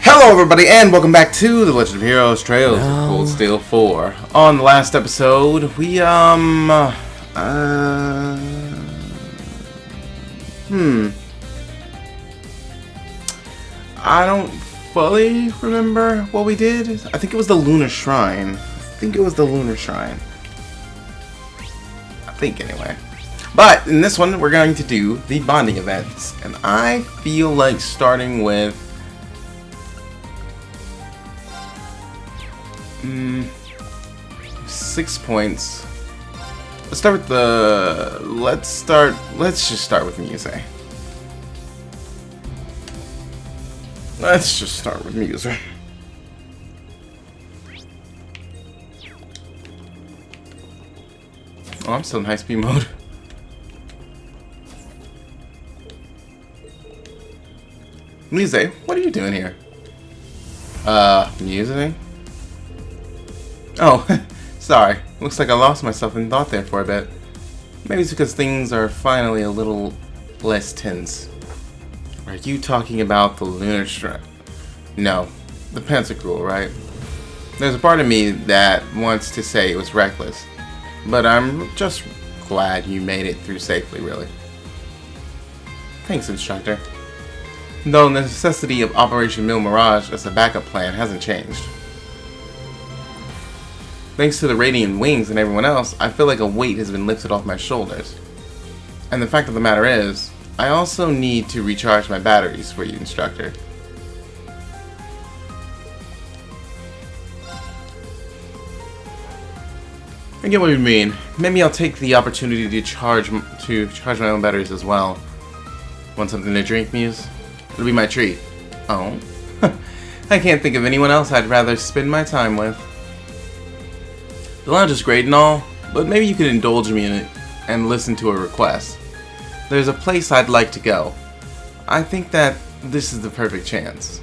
Hello everybody and welcome back to The Legend of Heroes Trails of Cold Steel 4. On the last episode, we I don't fully remember what we did. I think it was the Lunar Shrine. I think anyway. But in this one, we're going to do the bonding events. And I feel like starting with 6 points. Let's just start with Muse. Let's just start with Muse. Oh, I'm still in high speed mode. Muse, what are you doing here? Muse? Oh, sorry. Looks like I lost myself in thought there for a bit. Maybe it's because things are finally a little less tense. Are you talking about the Lunar Shrine? No, the Pentacle, right? There's a part of me that wants to say it was reckless, but I'm just glad you made it through safely, really. Thanks, Instructor. Though the necessity of Operation Mil Mirage as a backup plan hasn't changed. Thanks to the Radiant Wings and everyone else, I feel like a weight has been lifted off my shoulders. And the fact of the matter is, I also need to recharge my batteries for you, Instructor. I get what you mean. Maybe I'll take the opportunity to charge my own batteries as well. Want something to drink, Muse? It'll be my treat. Oh. I can't think of anyone else I'd rather spend my time with. The lounge is great and all, but maybe you could indulge me in it and listen to a request. There's a place I'd like to go. I think that this is the perfect chance.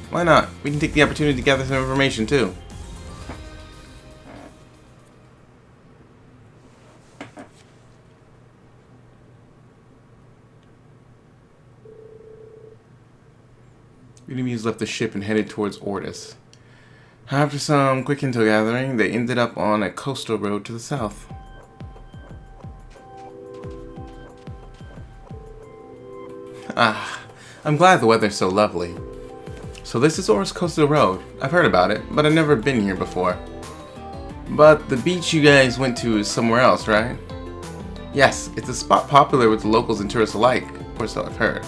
Why not? We can take the opportunity to gather some information too. Enemies left the ship and headed towards Ordis. After some quick intel gathering, they ended up on a coastal road to the south. I'm glad the weather's so lovely. So this is Ordis Coastal Road. I've heard about it, but I've never been here before. But the beach you guys went to is somewhere else, right? Yes, it's a spot popular with the locals and tourists alike, or so I've heard.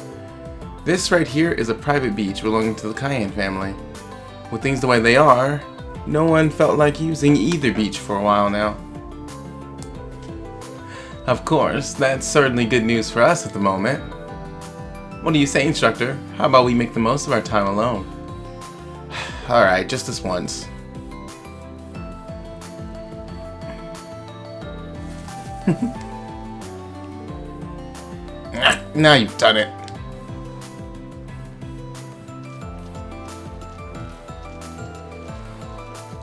This right here is a private beach belonging to the Cayenne family. With things the way they are, no one felt like using either beach for a while now. Of course, that's certainly good news for us at the moment. What do you say, Instructor? How about we make the most of our time alone? Alright, just this once. Now you've done it.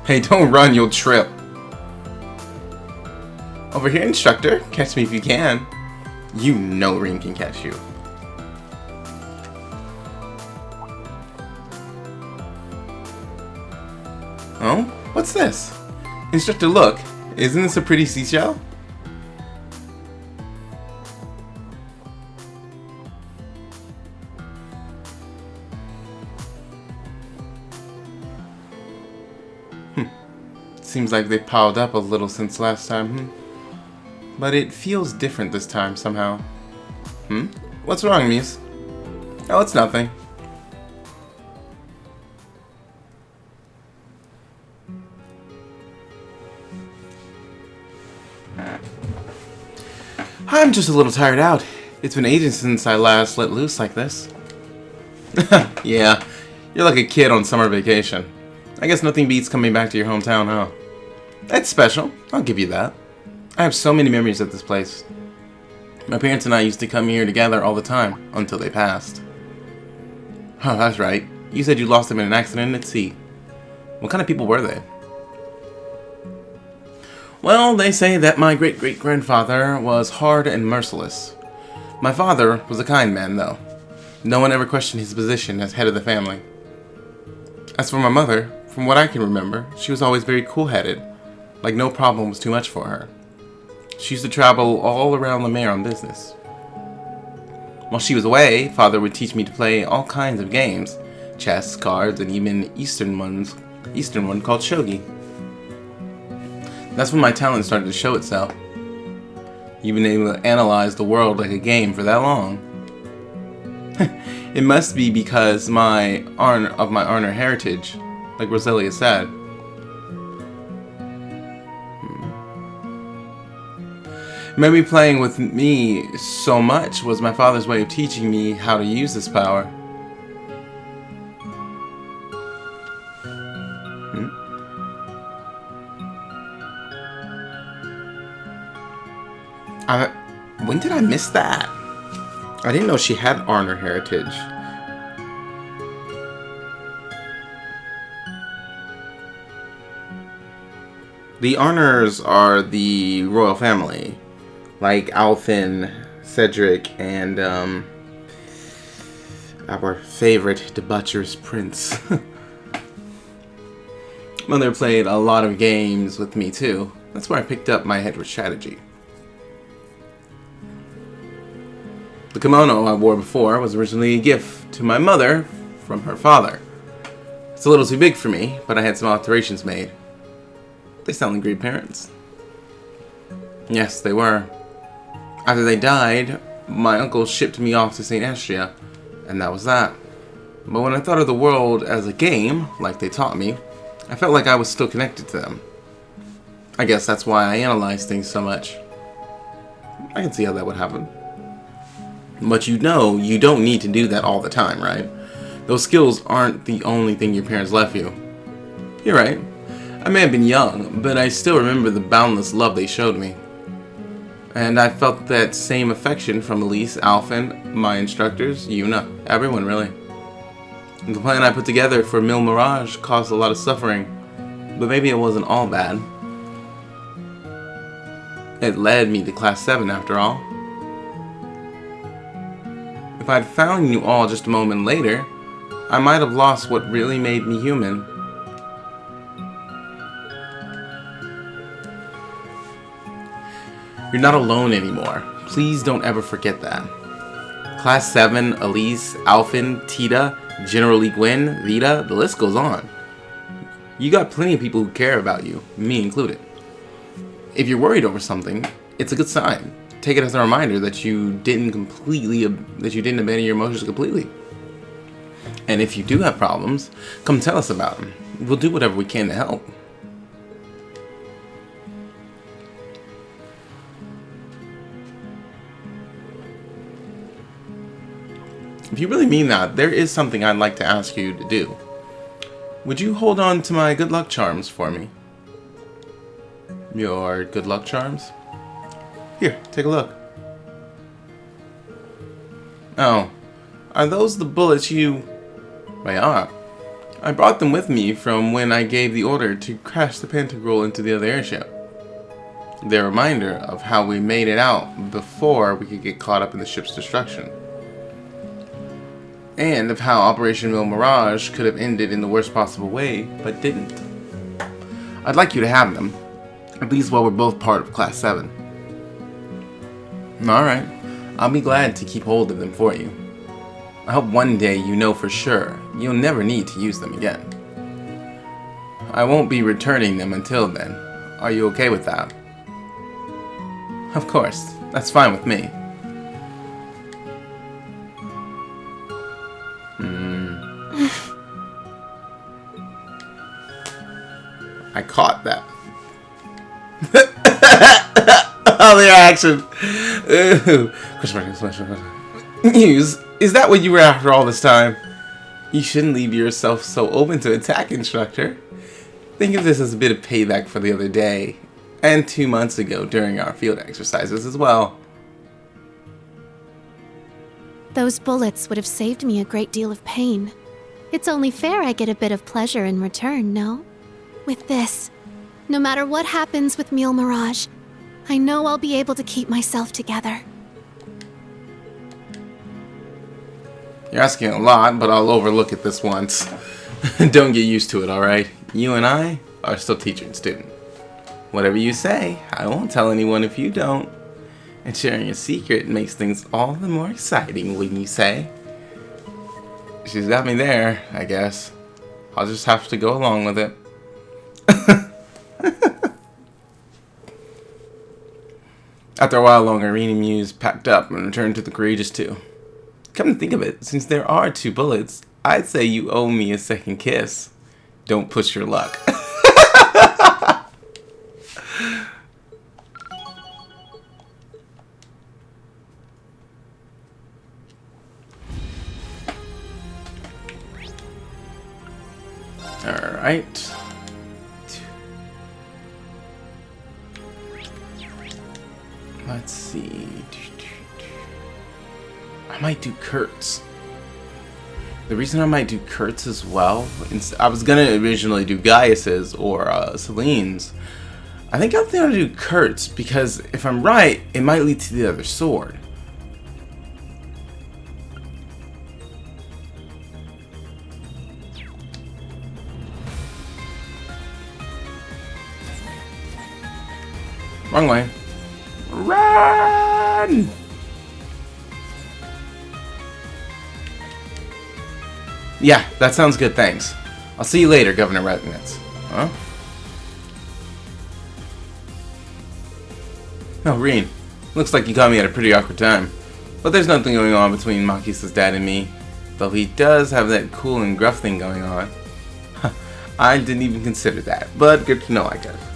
Hey, don't run, you'll trip. Over here, Instructor. Catch me if you can. You know Ring can catch you. Oh? What's this? Instructor, look. Isn't this a pretty seashell? Seems like they piled up a little since last time, But it feels different this time somehow. What's wrong, Muse? Oh, it's nothing. I'm just a little tired out. It's been ages since I last let loose like this. Yeah, you're like a kid on summer vacation. I guess nothing beats coming back to your hometown, huh? That's special. I'll give you that. I have so many memories of this place. My parents and I used to come here together all the time, until they passed. Oh, that's right. You said you lost them in an accident at sea. What kind of people were they? Well, they say that my great-great-grandfather was hard and merciless. My father was a kind man, though. No one ever questioned his position as head of the family. As for my mother, from what I can remember, she was always very cool-headed, like no problem was too much for her. She used to travel all around Lemaire on business. While she was away, Father would teach me to play all kinds of games, chess, cards, and even Eastern one called shogi. That's when my talent started to show itself. You've been able to analyze the world like a game for that long. It must be because of my Arner heritage, like Roselia said. Maybe playing with me so much was my father's way of teaching me how to use this power. When did I miss that? I didn't know she had Arner heritage. The Arners are the royal family, like Alfin, Cedric, and our favorite debaucherous prince. Mother played a lot of games with me too. That's where I picked up my Hedward strategy. The kimono I wore before was originally a gift to my mother from her father. It's a little too big for me, but I had some alterations made. They sound like great parents. Yes, they were. After they died, my uncle shipped me off to St. Astria, and that was that. But when I thought of the world as a game, like they taught me, I felt like I was still connected to them. I guess that's why I analyze things so much. I can see how that would happen. But you know, you don't need to do that all the time, right? Those skills aren't the only thing your parents left you. You're right. I may have been young, but I still remember the boundless love they showed me. And I felt that same affection from Elise, Alfin, my instructors, Yuna, everyone really. The plan I put together for Mille Mirage caused a lot of suffering, but maybe it wasn't all bad. It led me to Class 7 after all. If I'd found you all just a moment later, I might have lost what really made me human. You're not alone anymore. Please don't ever forget that. Class 7, Elise, Alfin, Tita, General Lee Gwyn, Vita, the list goes on. You got plenty of people who care about you, me included. If you're worried over something, it's a good sign. Take it as a reminder that you didn't abandon your emotions completely. And if you do have problems, come tell us about them. We'll do whatever we can to help. If you really mean that, there is something I'd like to ask you to do. Would you hold on to my good luck charms for me? Your good luck charms? Here, take a look. Oh, are those the bullets you... They are. I brought them with me from when I gave the order to crash the Pantagruel into the other airship. They're a reminder of how we made it out before we could get caught up in the ship's destruction. And of how Operation Mille Mirage could have ended in the worst possible way, but didn't. I'd like you to have them, at least while we're both part of Class 7. Alright, I'll be glad to keep hold of them for you. I hope one day you know for sure you'll never need to use them again. I won't be returning them until then. Are you okay with that? Of course, that's fine with me. I caught that. Oh, the reaction. News, is that what you were after all this time? You shouldn't leave yourself so open to attack, Instructor. Think of this as a bit of payback for the other day, and 2 months ago during our field exercises as well. Those bullets would have saved me a great deal of pain. It's only fair I get a bit of pleasure in return, no? With this, no matter what happens with Mille Mirage, I know I'll be able to keep myself together. You're asking a lot, but I'll overlook it this once. Don't get used to it, alright? You and I are still teacher and student. Whatever you say, I won't tell anyone if you don't. And sharing a secret makes things all the more exciting, wouldn't you say? She's got me there, I guess. I'll just have to go along with it. After a while longer, Rean and Muse packed up and returned to the Courageous 2. Come to think of it, since there are 2 bullets, I'd say you owe me a second kiss. Don't push your luck. Alright. Let's see. I might do Kurtz. The reason I might do Kurtz as well, I was gonna originally do Gaius's or Celine's. I think I'm gonna do Kurtz because if I'm right, it might lead to the other sword. Wrong way. Run! Yeah, that sounds good, thanks. I'll see you later, Governor Regnitz. Huh? Oh, Rean. Looks like you caught me at a pretty awkward time. But there's nothing going on between Makis' dad and me. Though he does have that cool and gruff thing going on. I didn't even consider that, but good to know, I guess.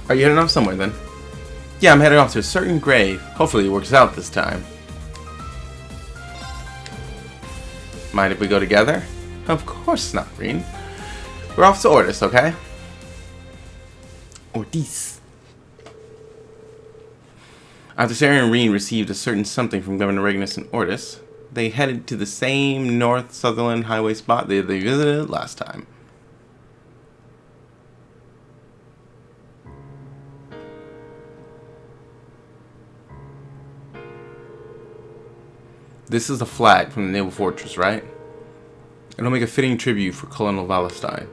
Are you heading off somewhere, then? Yeah, I'm heading off to a certain grave. Hopefully it works out this time. Mind if we go together? Of course not, Rean. We're off to Ordis, okay? Ordis. After Sarah and Rean received a certain something from Governor Regnus and Ordis, they headed to the same North Sutherland Highway spot they visited last time. This is the flag from the Naval Fortress, right? It'll make a fitting tribute for Colonel Wallenstein.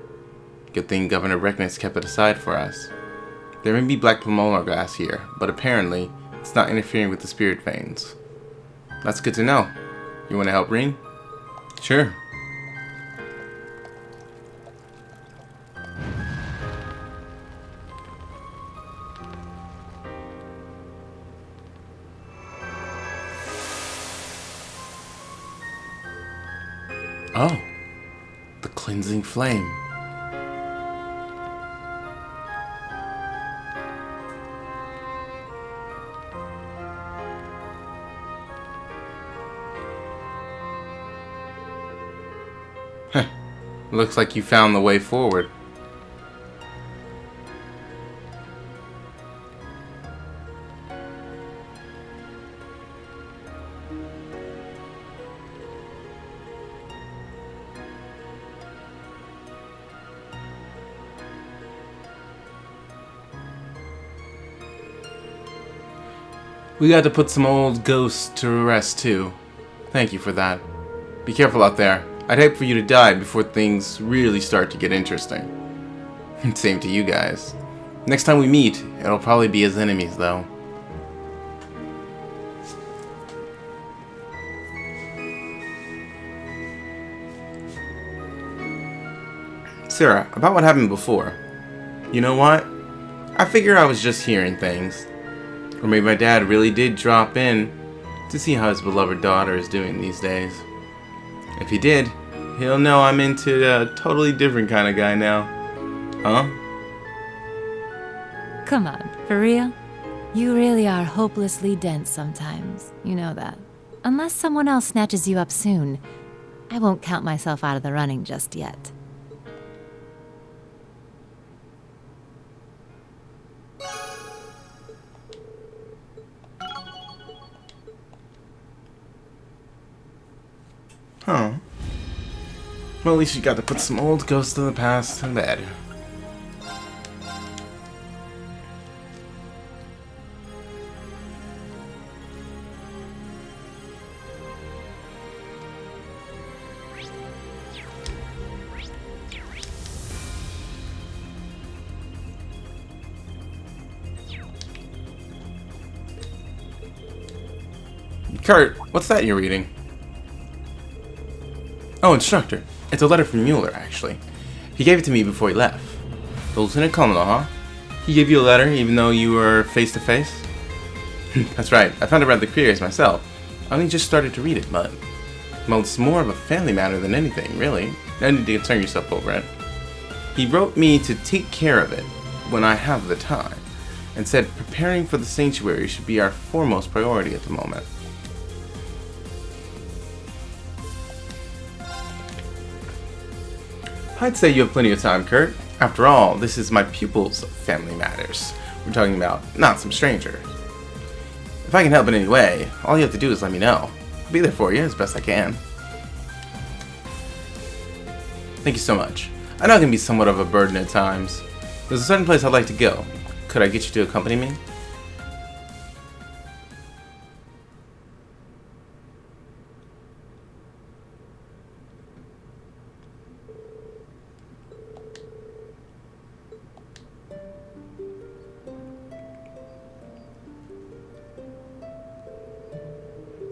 Good thing Governor Regnitz kept it aside for us. There may be black pomona grass here, but apparently it's not interfering with the spirit veins. That's good to know. You want to help, Rean? Sure. Oh, the cleansing flame. Looks like you found the way forward. We got to put some old ghosts to rest too. Thank you for that. Be careful out there. I'd hate for you to die before things really start to get interesting. Same to you guys. Next time we meet, it'll probably be as enemies though. Sarah, about what happened before. You know what? I figure I was just hearing things. Or maybe my dad really did drop in to see how his beloved daughter is doing these days. If he did, he'll know I'm into a totally different kind of guy now. Huh? Come on, for real? You really are hopelessly dense sometimes. You know that. Unless someone else snatches you up soon, I won't count myself out of the running just yet. Huh. Well, at least you got to put some old ghosts of the past to bed. Kurt, what's that you're reading? Oh, instructor. It's a letter from Mueller, actually. He gave it to me before he left. The Lieutenant Colonel, huh? He gave you a letter even though you were face to face? That's right. I found it rather curious myself. I only just started to read it, but... well, it's more of a family matter than anything, really. No need to concern yourself over it. He wrote me to take care of it when I have the time, and said preparing for the sanctuary should be our foremost priority at the moment. I'd say you have plenty of time, Kurt. After all, this is my pupil's family matters we're talking about, not some stranger. If I can help in any way, all you have to do is let me know. I'll be there for you as best I can. Thank you so much. I know it can be somewhat of a burden at times. There's a certain place I'd like to go. Could I get you to accompany me?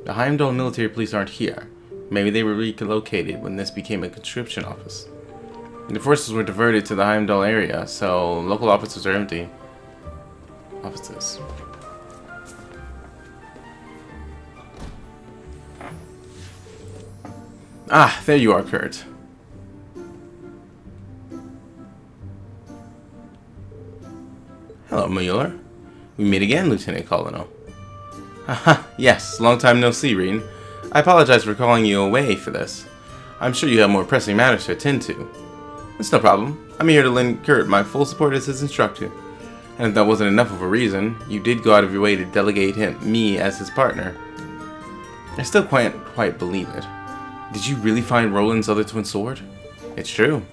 The Heimdall military police aren't here. Maybe they were relocated when this became a conscription office. The forces were diverted to the Heimdall area, so local offices are empty. Offices. Ah, there you are, Kurt. Hello, Mueller. We meet again, Lieutenant Colonel. Haha, yes, long time no see, Reen. I apologize for calling you away for this. I'm sure you have more pressing matters to attend to. It's no problem. I'm here to lend Kurt my full support as his instructor. And if that wasn't enough of a reason, you did go out of your way to delegate me as his partner. I still can't quite believe it. Did you really find Roland's other twin sword? It's true.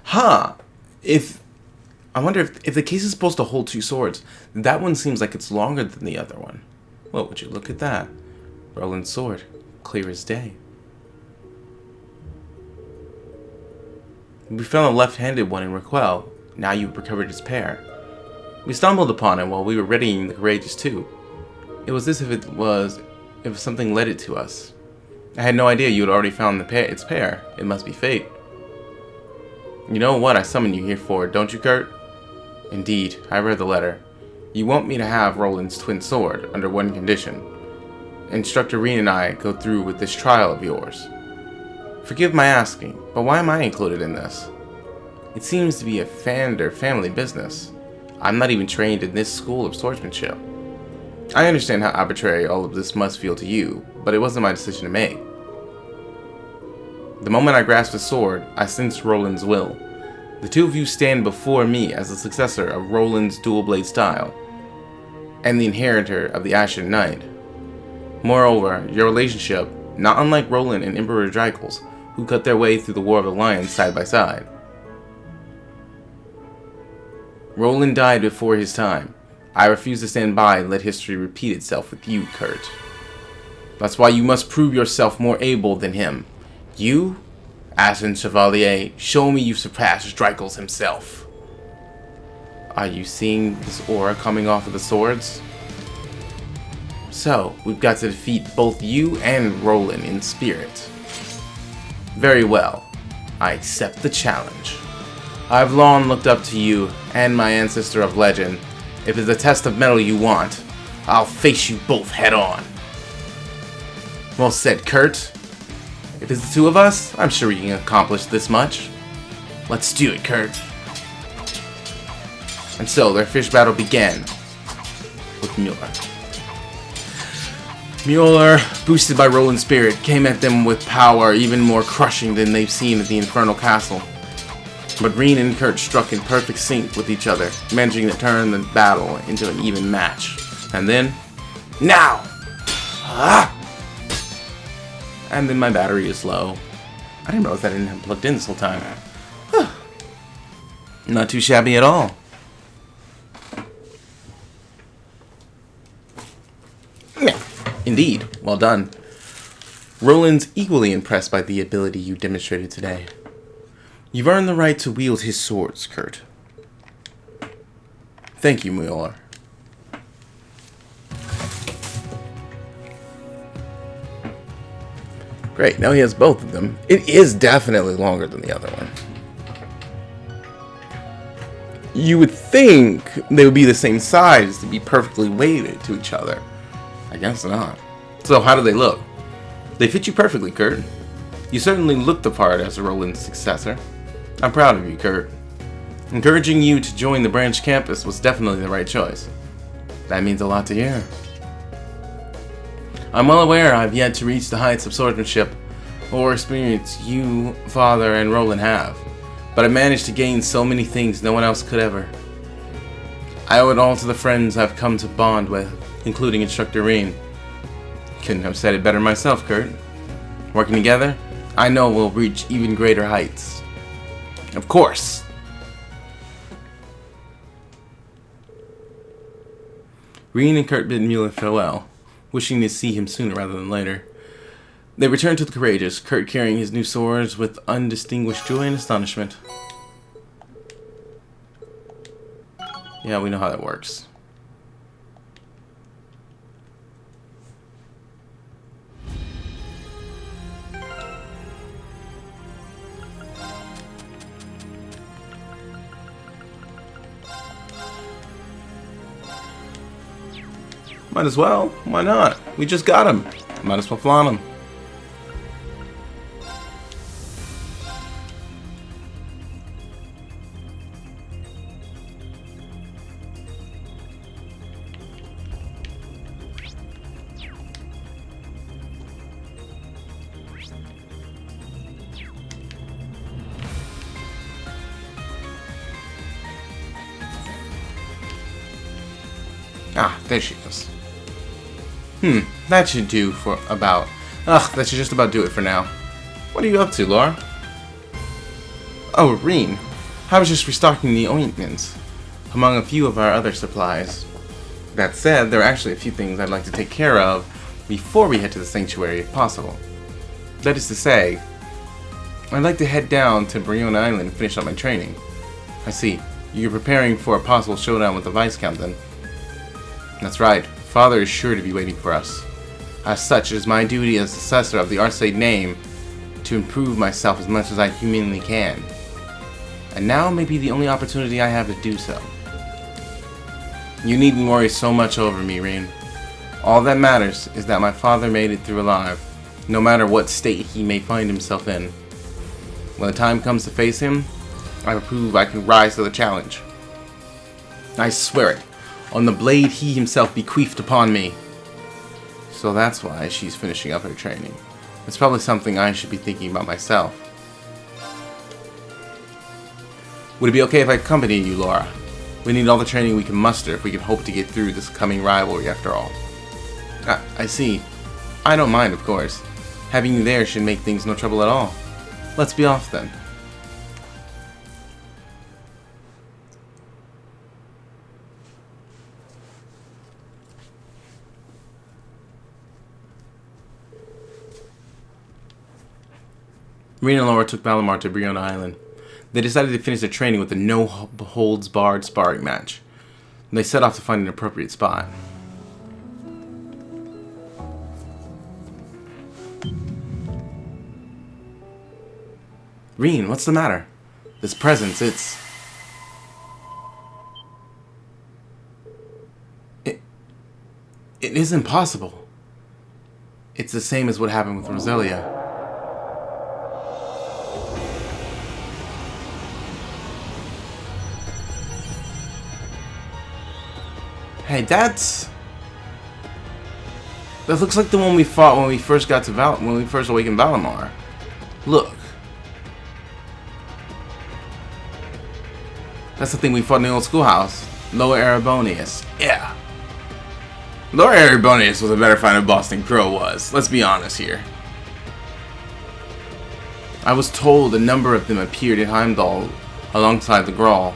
Huh. I wonder if the case is supposed to hold two swords, that one seems like it's longer than the other one. Well, would you look at that? Roland's sword, clear as day. We found a left-handed one in Raquel. Now you've recovered his pair. We stumbled upon it while we were readying the Courageous 2. It was as if something led it to us. I had no idea you had already found its pair. It must be fate. You know what I summoned you here for, don't you, Kurt? Indeed, I read the letter. You want me to have Roland's twin sword under one condition. Instructor Reen and I go through with this trial of yours. Forgive my asking, but why am I included in this? It seems to be a Fander family business. I'm not even trained in this school of swordsmanship. I understand how arbitrary all of this must feel to you, but it wasn't my decision to make. The moment I grasped the sword, I sensed Roland's will. The two of you stand before me as the successor of Roland's dual blade style, and the inheritor of the Ashen Knight. Moreover, your relationship, not unlike Roland and Emperor Drykles, who cut their way through the War of the Lions side by side. Roland died before his time. I refuse to stand by and let history repeat itself with you, Kurt. That's why you must prove yourself more able than him. You, Ashen Chevalier, show me you surpassed Drykles himself. Are you seeing this aura coming off of the swords? So, we've got to defeat both you and Roland in spirit. Very well. I accept the challenge. I've long looked up to you and my ancestor of legend. If it's a test of mettle you want, I'll face you both head on. Well said, Kurt. If it's the two of us, I'm sure we can accomplish this much. Let's do it, Kurt. And so, their fish battle began with Mueller. Mueller, boosted by Roland's spirit, came at them with power even more crushing than they've seen at the Infernal Castle. But Reen and Kurt struck in perfect sync with each other, managing to turn the battle into an even match. And then, now! Ah! And then my battery is low. I didn't realize I didn't have it plugged in this whole time. Not too shabby at all. Yeah, indeed. Well done. Roland's equally impressed by the ability you demonstrated today. You've earned the right to wield his swords, Kurt. Thank you, Mueller. Great, now he has both of them. It is definitely longer than the other one. You would think they would be the same size to be perfectly weighted to each other. I guess not. So how do they look? They fit you perfectly, Kurt. You certainly look the part as Roland's successor. I'm proud of you, Kurt. Encouraging you to join the branch campus was definitely the right choice. That means a lot to hear. I'm well aware I've yet to reach the heights of swordsmanship or experience you, Father, and Roland have, but I managed to gain so many things no one else could ever. I owe it all to the friends I've come to bond with, including Instructor Rean. Couldn't have said it better myself, Kurt. Working together, I know we'll reach even greater heights. Of course. Rean and Kurt bid Mueller farewell, wishing to see him sooner rather than later. They returned to the Courageous, Kurt carrying his new swords with undistinguished joy and astonishment. Yeah, we know how that works. Might as well. Why not? We just got him. Might as well flaunt him. Ah, there she is. That should do for about... that should just about do it for now. What are you up to, Laura? Oh, Rean. I was just restocking the ointments, among a few of our other supplies. That said, there are actually a few things I'd like to take care of before we head to the sanctuary, if possible. That is to say, I'd like to head down to Brion Island and finish up my training. I see. You're preparing for a possible showdown with the Viscount, then? That's right. Father is sure to be waiting for us. As such, it is my duty as successor of the Arcade name to improve myself as much as I humanly can. And now may be the only opportunity I have to do so. You needn't worry so much over me, Rean. All that matters is that my father made it through alive, no matter what state he may find himself in. When the time comes to face him, I prove I can rise to the challenge. I swear it, on the blade he himself bequeathed upon me. So that's why she's finishing up her training. It's probably something I should be thinking about myself. Would it be okay if I accompanied you, Laura? We need all the training we can muster if we can hope to get through this coming rivalry after all. I see. I don't mind, of course. Having you there should make things no trouble at all. Let's be off then. Rean and Laura took Valimar to Brion Island. They decided to finish their training with a no-holds-barred sparring match. They set off to find an appropriate spot. Rean, what's the matter? This presence, It isn't possible. It's the same as what happened with Roselia. Hey, that looks like the one we fought when we first got to when we first awakened Valimar. Look. That's the thing we fought in the old schoolhouse. Lower Erebonius. Yeah. Lower Erebonius was a better fighter boss than Crow was. Let's be honest here. I was told a number of them appeared in Heimdall alongside the Grawl.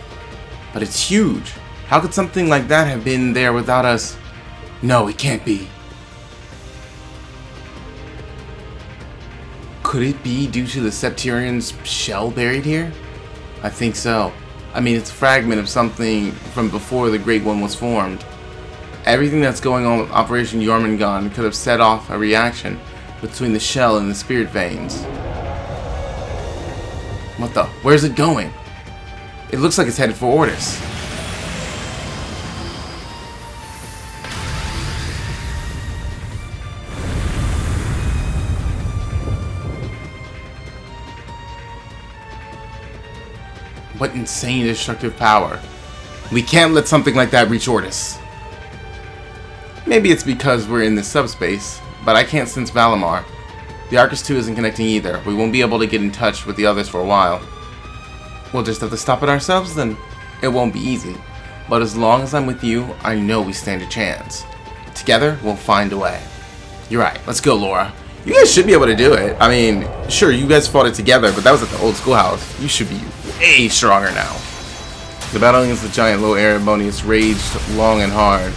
But it's huge. How could something like that have been there without us? No, it can't be. Could it be due to the Septurian's shell buried here? I think so. I mean, it's a fragment of something from before the Great One was formed. Everything that's going on with Operation Jormungand could have set off a reaction, between the shell and the spirit veins. What the? Where's it going? It looks like it's headed for Ordis. What insane destructive power. We can't let something like that reach Ordis. Maybe it's because we're in this subspace, but I can't sense Valimar. The Arcus 2 isn't connecting either. We won't be able to get in touch with the others for a while. We'll just have to stop it ourselves then. It won't be easy. But as long as I'm with you, I know we stand a chance. Together, we'll find a way. You're right. Let's go, Laura. You guys should be able to do it. I mean, sure, you guys fought it together, but that was at the old schoolhouse. You should be way stronger now. The battle against the giant low Erebonius raged long and hard.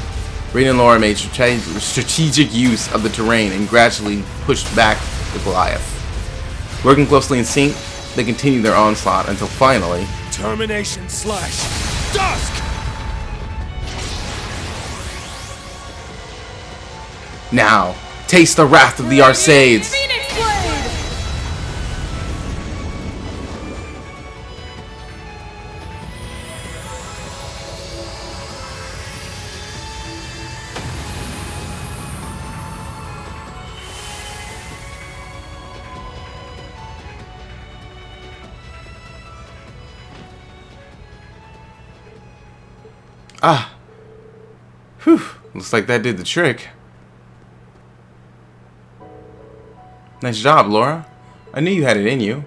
Rean and Laura made strategic use of the terrain and gradually pushed back the Goliath. Working closely in sync, they continued their onslaught until finally... Termination / Dusk! Now, taste the wrath of the Arcades! Phoenix Blade! Ah. Whew. Looks like that did the trick. Nice job, Laura. I knew you had it in you.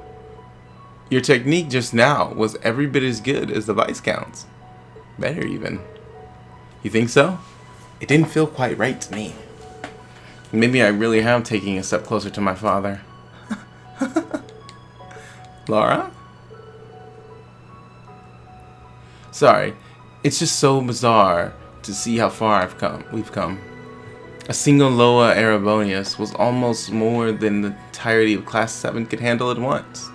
Your technique just now was every bit as good as the Viscount's. Better even. You think so? It didn't feel quite right to me. Maybe I really am taking a step closer to my father. Laura? Sorry. It's just so bizarre to see how far we've come. A single Loa Erebonius was almost more than the entirety of Class 7 could handle at once.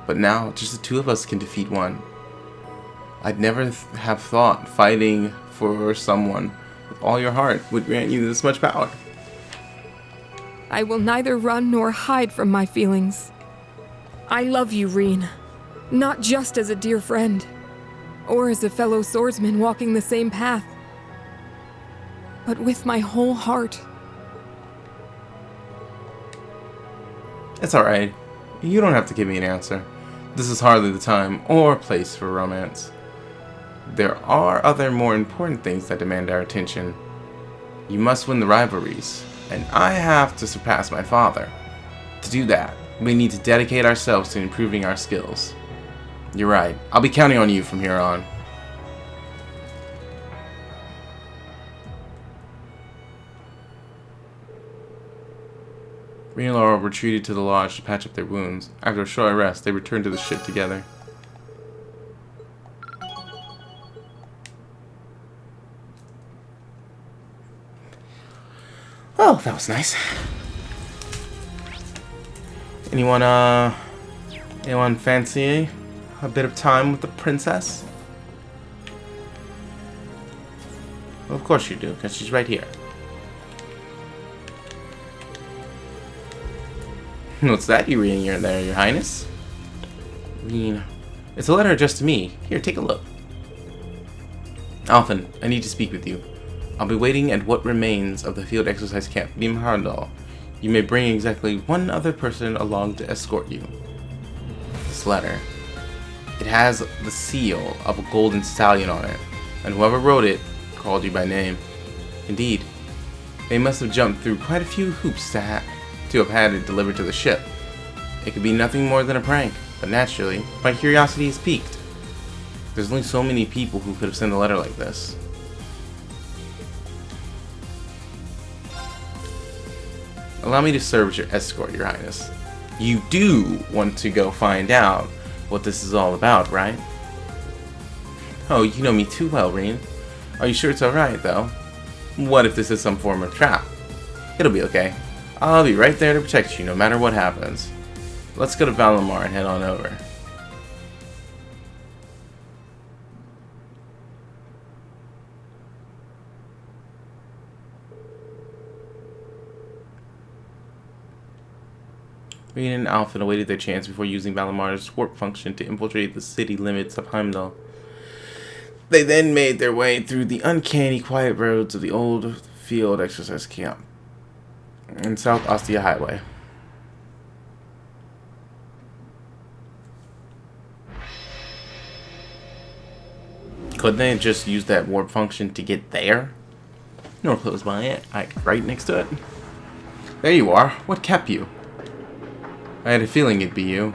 But now, just the two of us can defeat one. I'd never have thought fighting for someone with all your heart would grant you this much power. I will neither run nor hide from my feelings. I love you, Rean. Not just as a dear friend, or as a fellow swordsman walking the same path, but with my whole heart. It's alright. You don't have to give me an answer. This is hardly the time or place for romance. There are other more important things that demand our attention. You must win the rivalries, and I have to surpass my father. To do that, we need to dedicate ourselves to improving our skills. You're right. I'll be counting on you from here on. Rean and Laura retreated to the lodge to patch up their wounds. After a short rest, they returned to the ship together. Oh, that was nice. Anyone fancy a bit of time with the princess? Well, of course you do, because she's right here. What's that you reading there, Your Highness? Rean. It's a letter addressed to me. Here, take a look. Alphen, I need to speak with you. I'll be waiting at what remains of the field exercise camp, Bim Harndal. You may bring exactly one other person along to escort you. This letter. It has the seal of a golden stallion on it, and whoever wrote it called you by name. Indeed, they must have jumped through quite a few hoops to have had it delivered to the ship. It could be nothing more than a prank, but naturally, my curiosity is piqued. There's only so many people who could have sent a letter like this. Allow me to serve as your escort, Your Highness. You do want to go find out what this is all about, right? Oh, you know me too well, Rean. Are you sure it's alright, though? What if this is some form of trap? It'll be okay. I'll be right there to protect you no matter what happens. Let's go to Valimar and head on over. Rean and Alphen awaited their chance before using Valamar's warp function to infiltrate the city limits of Heimdall. They then made their way through the uncanny quiet roads of the old field exercise camp and South Ostia Highway. Couldn't they just use that warp function to get there? Nor close by it, right next to it. There you are. What kept you? I had a feeling it'd be you.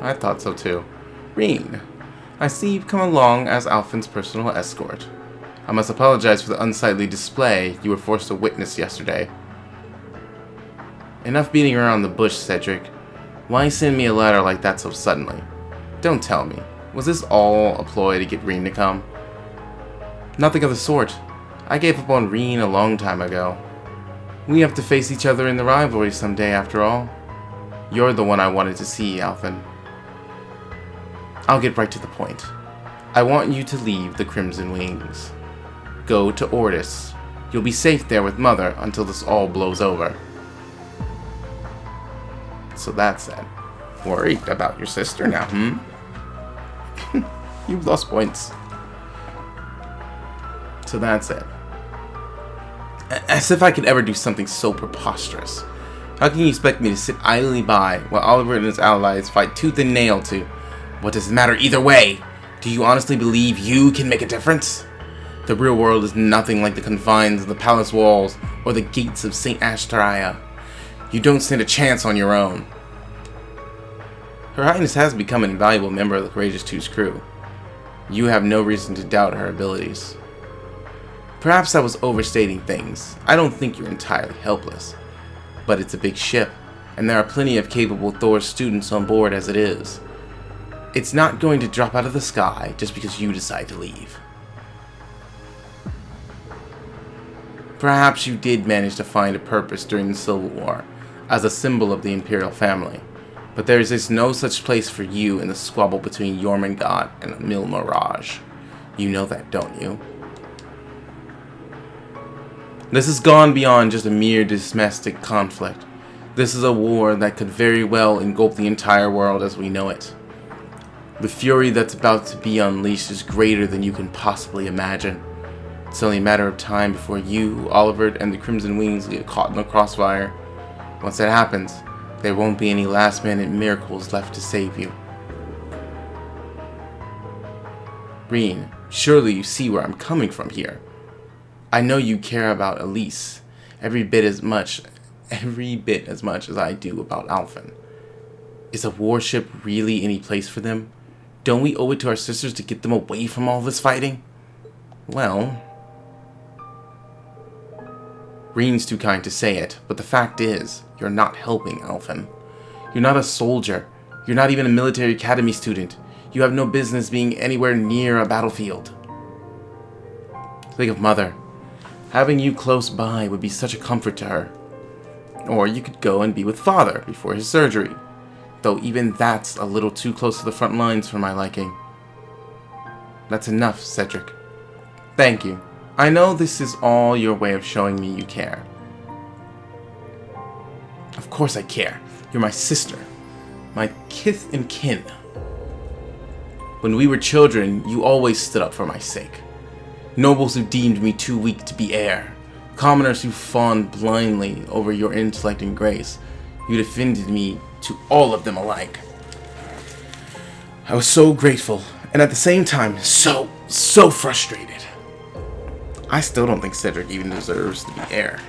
I thought so too. Rean, I see you've come along as Alphen's personal escort. I must apologize for the unsightly display you were forced to witness yesterday. Enough beating around the bush, Cedric. Why send me a letter like that so suddenly? Don't tell me. Was this all a ploy to get Rean to come? Nothing of the sort. I gave up on Rean a long time ago. We have to face each other in the rivalry someday, after all. You're the one I wanted to see, Alphen. I'll get right to the point. I want you to leave the Crimson Wings. Go to Ordis. You'll be safe there with Mother until this all blows over. So that's it. Worried about your sister now, You've lost points. So that's it. As if I could ever do something so preposterous. How can you expect me to sit idly by while Oliver and his allies fight tooth and nail to... What does it matter either way? Do you honestly believe you can make a difference? The real world is nothing like the confines of the palace walls or the gates of St. Ashtaria. You don't stand a chance on your own. Her Highness has become an invaluable member of the Courageous Two's crew. You have no reason to doubt her abilities. Perhaps I was overstating things. I don't think you're entirely helpless. But it's a big ship, and there are plenty of capable Thor students on board as it is. It's not going to drop out of the sky just because you decide to leave. Perhaps you did manage to find a purpose during the Civil War as a symbol of the Imperial family, but there is no such place for you in the squabble between Jormungand and Emil Mirage. You know that, don't you? This has gone beyond just a mere domestic conflict. This is a war that could very well engulf the entire world as we know it. The fury that's about to be unleashed is greater than you can possibly imagine. It's only a matter of time before you, Oliver, and the Crimson Wings get caught in the crossfire. Once that happens, there won't be any last-minute miracles left to save you. Rean, surely you see where I'm coming from here. I know you care about Elise every bit as much as I do about Alphen. Is a warship really any place for them? Don't we owe it to our sisters to get them away from all this fighting? Well, Rean's too kind to say it, but the fact is, you're not helping Alphen. You're not a soldier. You're not even a military academy student. You have no business being anywhere near a battlefield. Think of Mother. Having you close by would be such a comfort to her. Or you could go and be with Father before his surgery. Though even that's a little too close to the front lines for my liking. That's enough, Cedric. Thank you. I know this is all your way of showing me you care. Of course I care. You're my sister. My kith and kin. When we were children, you always stood up for my sake. Nobles who deemed me too weak to be heir. Commoners who fawned blindly over your intellect and grace. You defended me to all of them alike. I was so grateful, and at the same time, so frustrated. I still don't think Cedric even deserves to be heir.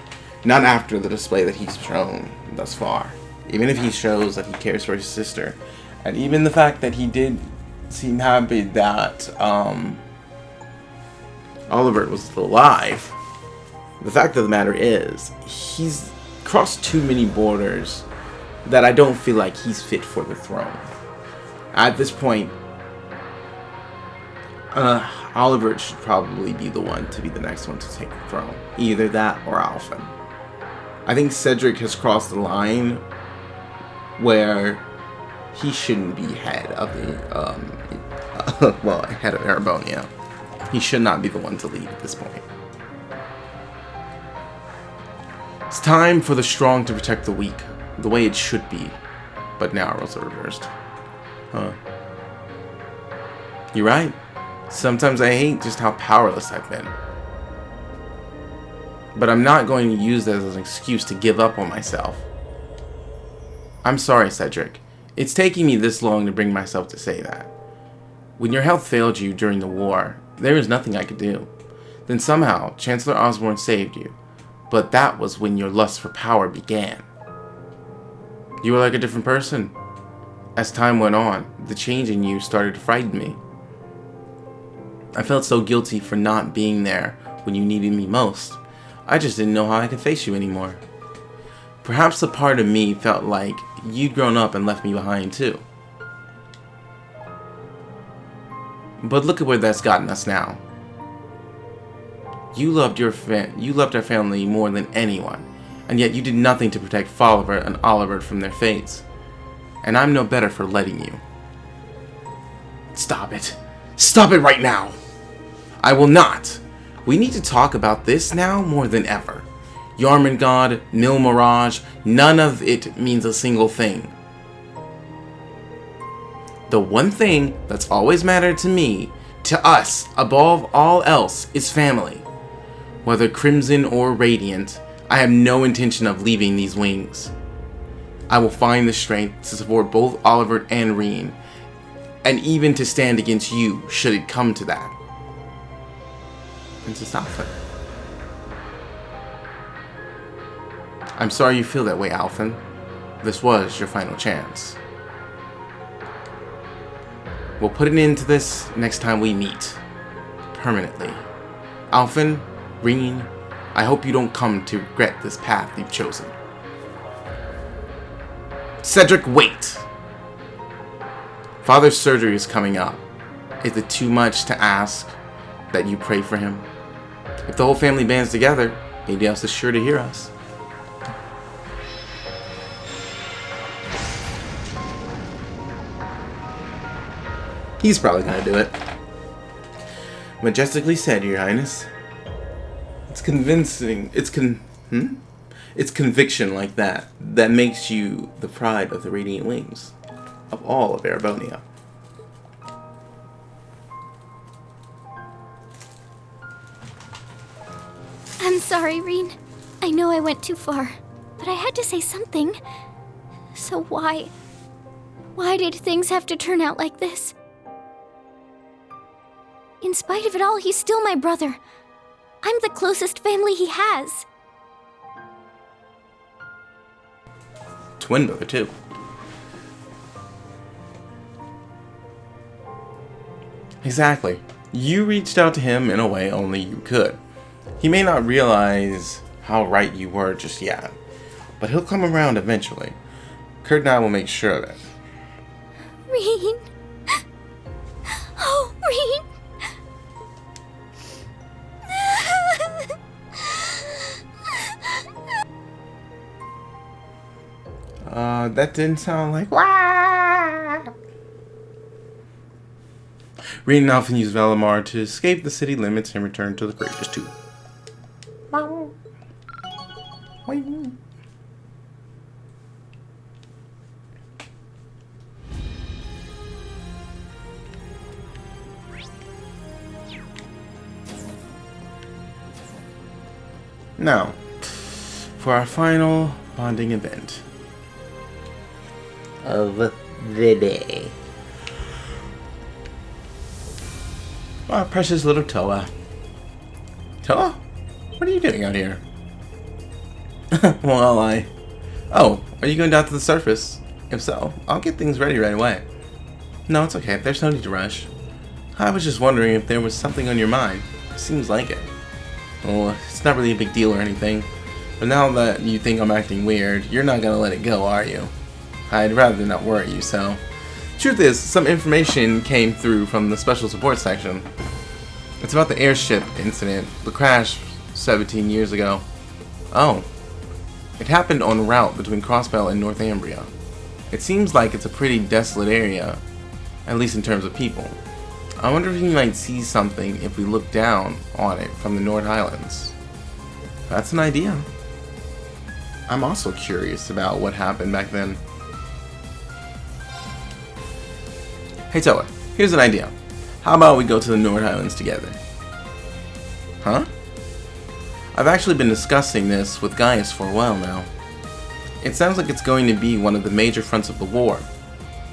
Not after the display that he's shown thus far. Even if he shows that he cares for his sister. And even the fact that he did seem happy that Oliver was still alive. The fact of the matter is, he's crossed too many borders that I don't feel like he's fit for the throne. At this point, Oliver should probably be the one to be the next one to take the throne. Either that or Alphen. I think Cedric has crossed the line where he shouldn't be head of the, head of Erebonia. He should not be the one to lead at this point. It's time for the strong to protect the weak, the way it should be. But now roles are reversed. Huh. You're right. Sometimes I hate just how powerless I've been. But I'm not going to use that as an excuse to give up on myself. I'm sorry, Cedric. It's taking me this long to bring myself to say that. When your health failed you during the war, there was nothing I could do. Then somehow, Chancellor Osborne saved you. But that was when your lust for power began. You were like a different person. As time went on, the change in you started to frighten me. I felt so guilty for not being there when you needed me most. I just didn't know how I could face you anymore. Perhaps a part of me felt like you'd grown up and left me behind too. But look at where that's gotten us now. You loved our family more than anyone, and yet you did nothing to protect Foliver and Oliver from their fates. And I'm no better for letting you. Stop it. Stop it right now. I will not. We need to talk about this now more than ever. Yarmangard, Mil Mirage, none of it means a single thing. The one thing that's always mattered to me, to us, above all else, is family. Whether Crimson or Radiant, I have no intention of leaving these wings. I will find the strength to support both Oliver and Rean, and even to stand against you should it come to that. Princess Alphen. I'm sorry you feel that way, Alphen. This was your final chance. We'll put an end to this next time we meet. Permanently. Alphen, Rean, I hope you don't come to regret this path you've chosen. Cedric, wait! Father's surgery is coming up. Is it too much to ask that you pray for him? If the whole family bands together, Adios is sure to hear us. He's probably gonna do it. Majestically said, Your Highness. It's convincing. It's conviction like that that makes you the pride of the Radiant Wings, of all of Erebonia. I'm sorry, Rean. I know I went too far, but I had to say something. So why did things have to turn out like this? In spite of it all, he's still my brother. I'm the closest family he has. Twin brother, too. Exactly. You reached out to him in a way only you could. He may not realize how right you were just yet, but he'll come around eventually. Kurt and I will make sure of it. Rean. Oh, Rean. That didn't sound like wah. Rean and Alphen use Valimar to escape the city limits and return to the Greatest Two. Now, for our final bonding event of the day. Our precious little Toa. Toa? What are you doing out here? Well, Oh, are you going down to the surface? If so, I'll get things ready right away. No, it's okay. There's no need to rush. I was just wondering if there was something on your mind. Seems like it. Well, it's not really a big deal or anything. But now that you think I'm acting weird, you're not gonna let it go, are you? I'd rather not worry you, so... Truth is, some information came through from the special support section. It's about the airship incident, the crash 17 years ago. Oh. It happened en route between Crossbell and Northumbria. It seems like it's a pretty desolate area, at least in terms of people. I wonder if we might see something if we look down on it from the Nord Highlands. That's an idea. I'm also curious about what happened back then. Hey Toa, here's an idea. How about we go to the Nord Highlands together? Huh? I've actually been discussing this with Gaius for a while now. It sounds like it's going to be one of the major fronts of the war.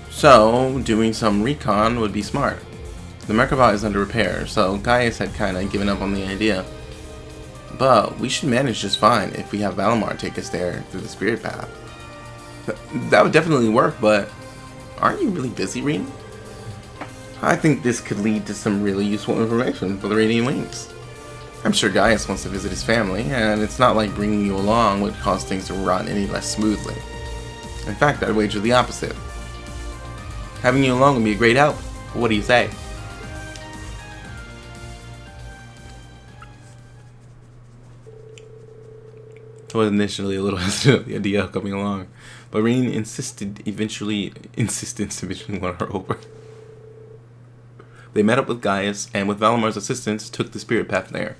So, doing some recon would be smart. The Merkabah is under repair, so Gaius had kinda given up on the idea. But we should manage just fine if we have Valimar take us there through the spirit path. That would definitely work, but aren't you really busy, Rean? I think this could lead to some really useful information for the Radiant Wings. I'm sure Gaius wants to visit his family, and it's not like bringing you along would cause things to run any less smoothly. In fact, I'd wager the opposite. Having you along would be a great help. What do you say? I was initially a little hesitant of the idea of coming along, but Rean insistence eventually won her over. They met up with Gaius, and with Valimar's assistance, took the spirit path there.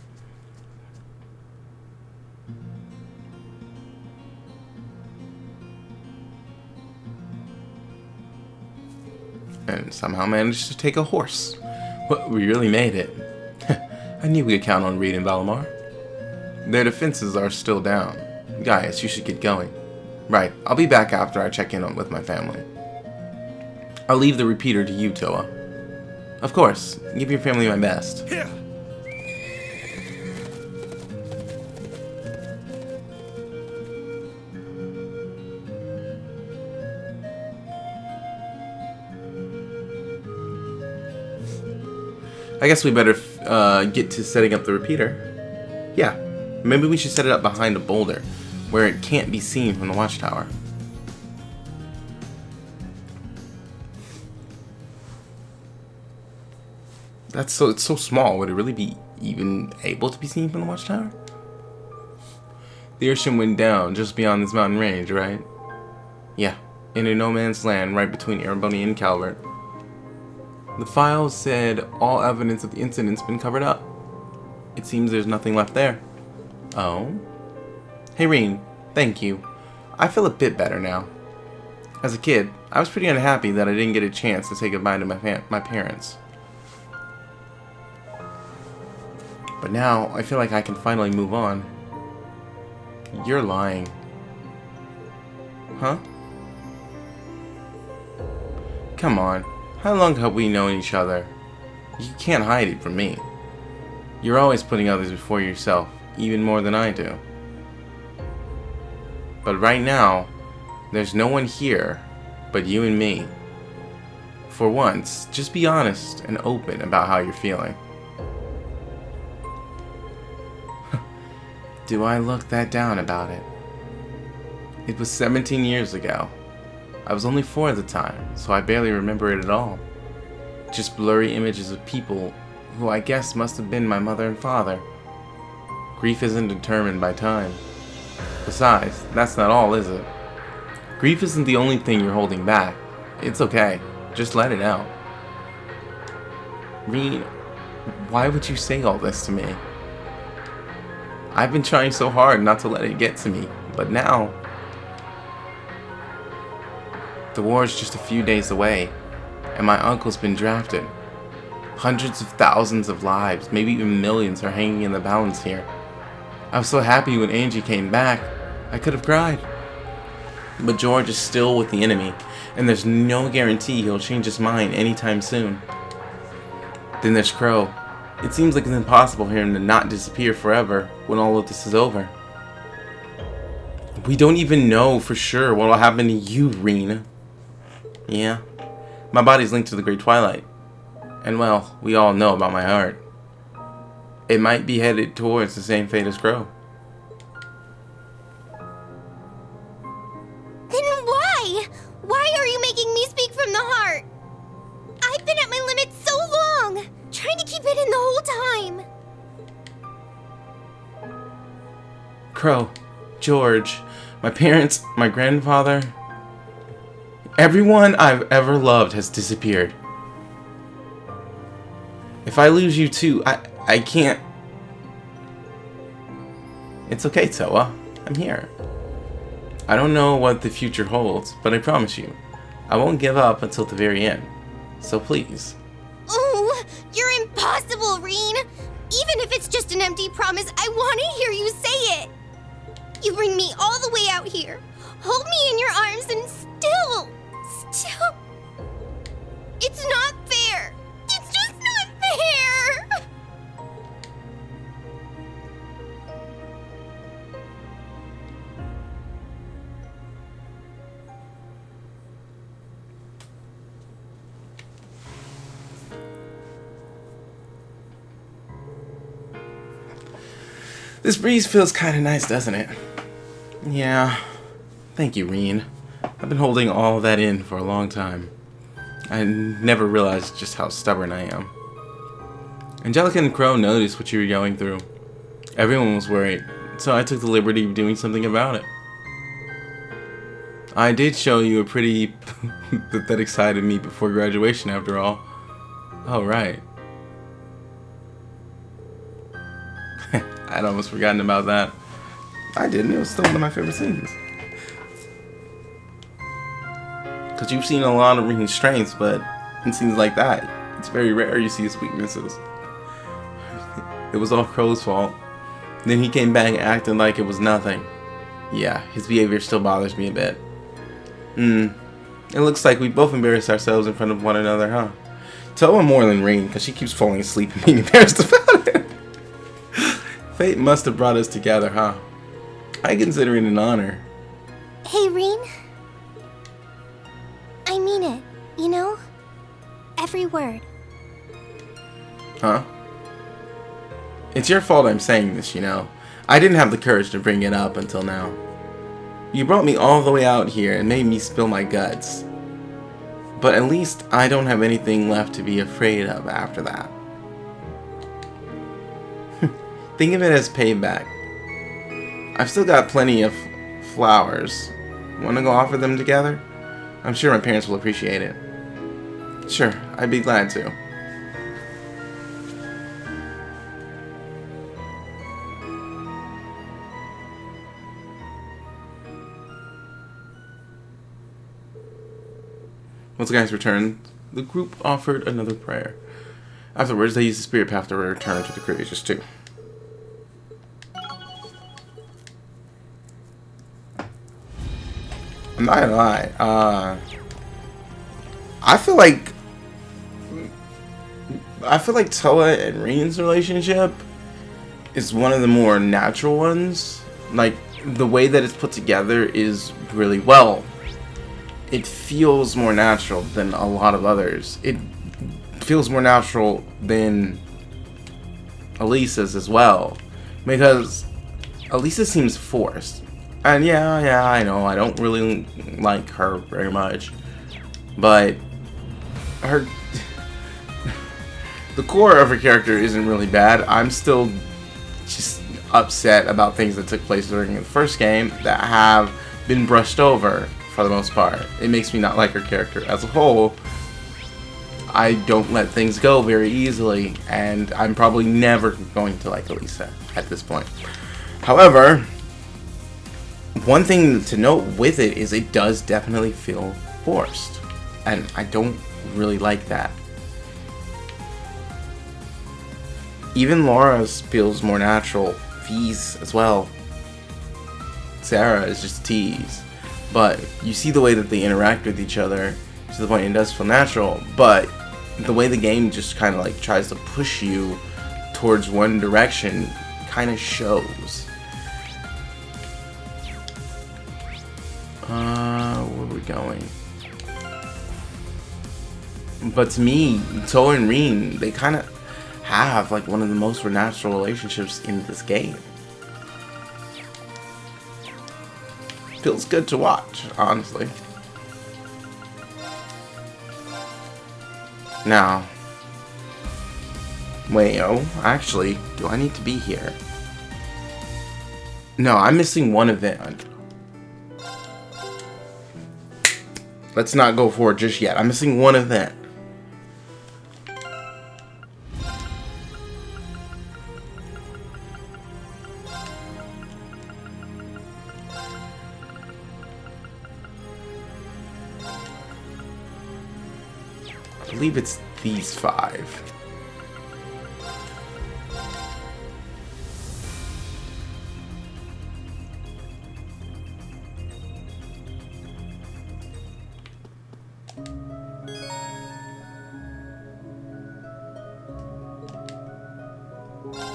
And somehow managed to take a horse. Well, we really made it. I knew we could count on Reed and Valimar. Their defenses are still down. Gaius, you should get going. Right, I'll be back after I check in with my family. I'll leave the repeater to you, Toa. Of course, give your family my best. Here. I guess we better get to setting up the repeater. Yeah, maybe we should set it up behind a boulder, where it can't be seen from the watchtower. It's so small. Would it really be even able to be seen from the watchtower? The Urshan went down just beyond this mountain range, right? Yeah, in a no man's land right between Erebony and Calvert. The file said all evidence of the incident's been covered up. It seems there's nothing left there. Oh? Hey Rean, thank you. I feel a bit better now. As a kid, I was pretty unhappy that I didn't get a chance to say goodbye to my parents. But now, I feel like I can finally move on. You're lying. Huh? Come on. How long have we known each other? You can't hide it from me. You're always putting others before yourself, even more than I do. But right now, there's no one here but you and me. For once, just be honest and open about how you're feeling. Do I look that down about it? It was 17 years ago. I was only 4 at the time, so I barely remember it at all. Just blurry images of people who I guess must have been my mother and father. Grief isn't determined by time. Besides, that's not all, is it? Grief isn't the only thing you're holding back. It's okay. Just let it out. Rean, why would you say all this to me? I've been trying so hard not to let it get to me, but now... The war is just a few days away, and my uncle's been drafted. Hundreds of thousands of lives, maybe even millions, are hanging in the balance here. I was so happy when Angie came back, I could have cried. But George is still with the enemy, and there's no guarantee he'll change his mind anytime soon. Then there's Crow. It seems like it's impossible for him to not disappear forever when all of this is over. We don't even know for sure what will happen to you, Rean. Yeah, my body's linked to the Great Twilight. And well, we all know about my heart. It might be headed towards the same fate as Crow. Then why? Why are you making me speak from the heart? I've been at my limit so long, trying to keep it in the whole time. Crow, George, my parents, my grandfather, everyone I've ever loved has disappeared. If I lose you too, I can't. It's okay, Toa. I'm here. I don't know what the future holds, but I promise you, I won't give up until the very end. So please. Ooh, you're impossible, Reen. Even if it's just an empty promise, I want to hear you say it. You bring me all the way out here, hold me in your arms, and still, it's not fair. It's just not fair. This breeze feels kind of nice, doesn't it? Yeah. Thank you, Reen. I've been holding all that in for a long time. I never realized just how stubborn I am. Angelica and Crow noticed what you were going through. Everyone was worried, so I took the liberty of doing something about it. I did show you a pretty pathetic side of me before graduation, after all. Oh, right. I'd almost forgotten about that. I didn't. It was still one of my favorite scenes. Because you've seen a lot of Reen's strengths, but in scenes like that, it's very rare you see his weaknesses. It was all Crow's fault. Then he came back acting like it was nothing. Yeah, his behavior still bothers me a bit. It looks like we both embarrassed ourselves in front of one another, huh? Toa more than Reen, because she keeps falling asleep and being embarrassed about it. Fate must have brought us together, huh? I consider it an honor. Hey, Reen. I mean it, you know? Every word. Huh? It's your fault I'm saying this, you know. I didn't have the courage to bring it up until now. You brought me all the way out here and made me spill my guts. But at least I don't have anything left to be afraid of after that. Think of it as payback. I've still got plenty of flowers. Want to go offer them together? I'm sure my parents will appreciate it. Sure, I'd be glad to. Once the guys returned, the group offered another prayer. Afterwards, they used the spirit path to return to the Courageous 2. I'm not gonna lie. I feel like Toa and Reen's relationship is one of the more natural ones. Like, the way that it's put together is really well. It feels more natural than a lot of others. It feels more natural than Elisa's as well, because Elisa seems forced. And yeah, I know, I don't really like her very much. But the core of her character isn't really bad. I'm still just upset about things that took place during the first game that have been brushed over for the most part. It makes me not like her character as a whole. I don't let things go very easily, and I'm probably never going to like Elisa at this point. However, one thing to note with it is it does definitely feel forced, and I don't really like that. Even Laura's feels more natural. V's as well. Sarah is just a tease. But you see the way that they interact with each other to the point it does feel natural, but the way the game just kind of like tries to push you towards one direction kind of shows. Where are we going? But to me, Toa and Reen, they kind of have like one of the most natural relationships in this game. Feels good to watch, honestly. Now, wait, actually, do I need to be here? No, I'm missing one event. Let's not go for it just yet. I'm missing one event. I believe it's these 5.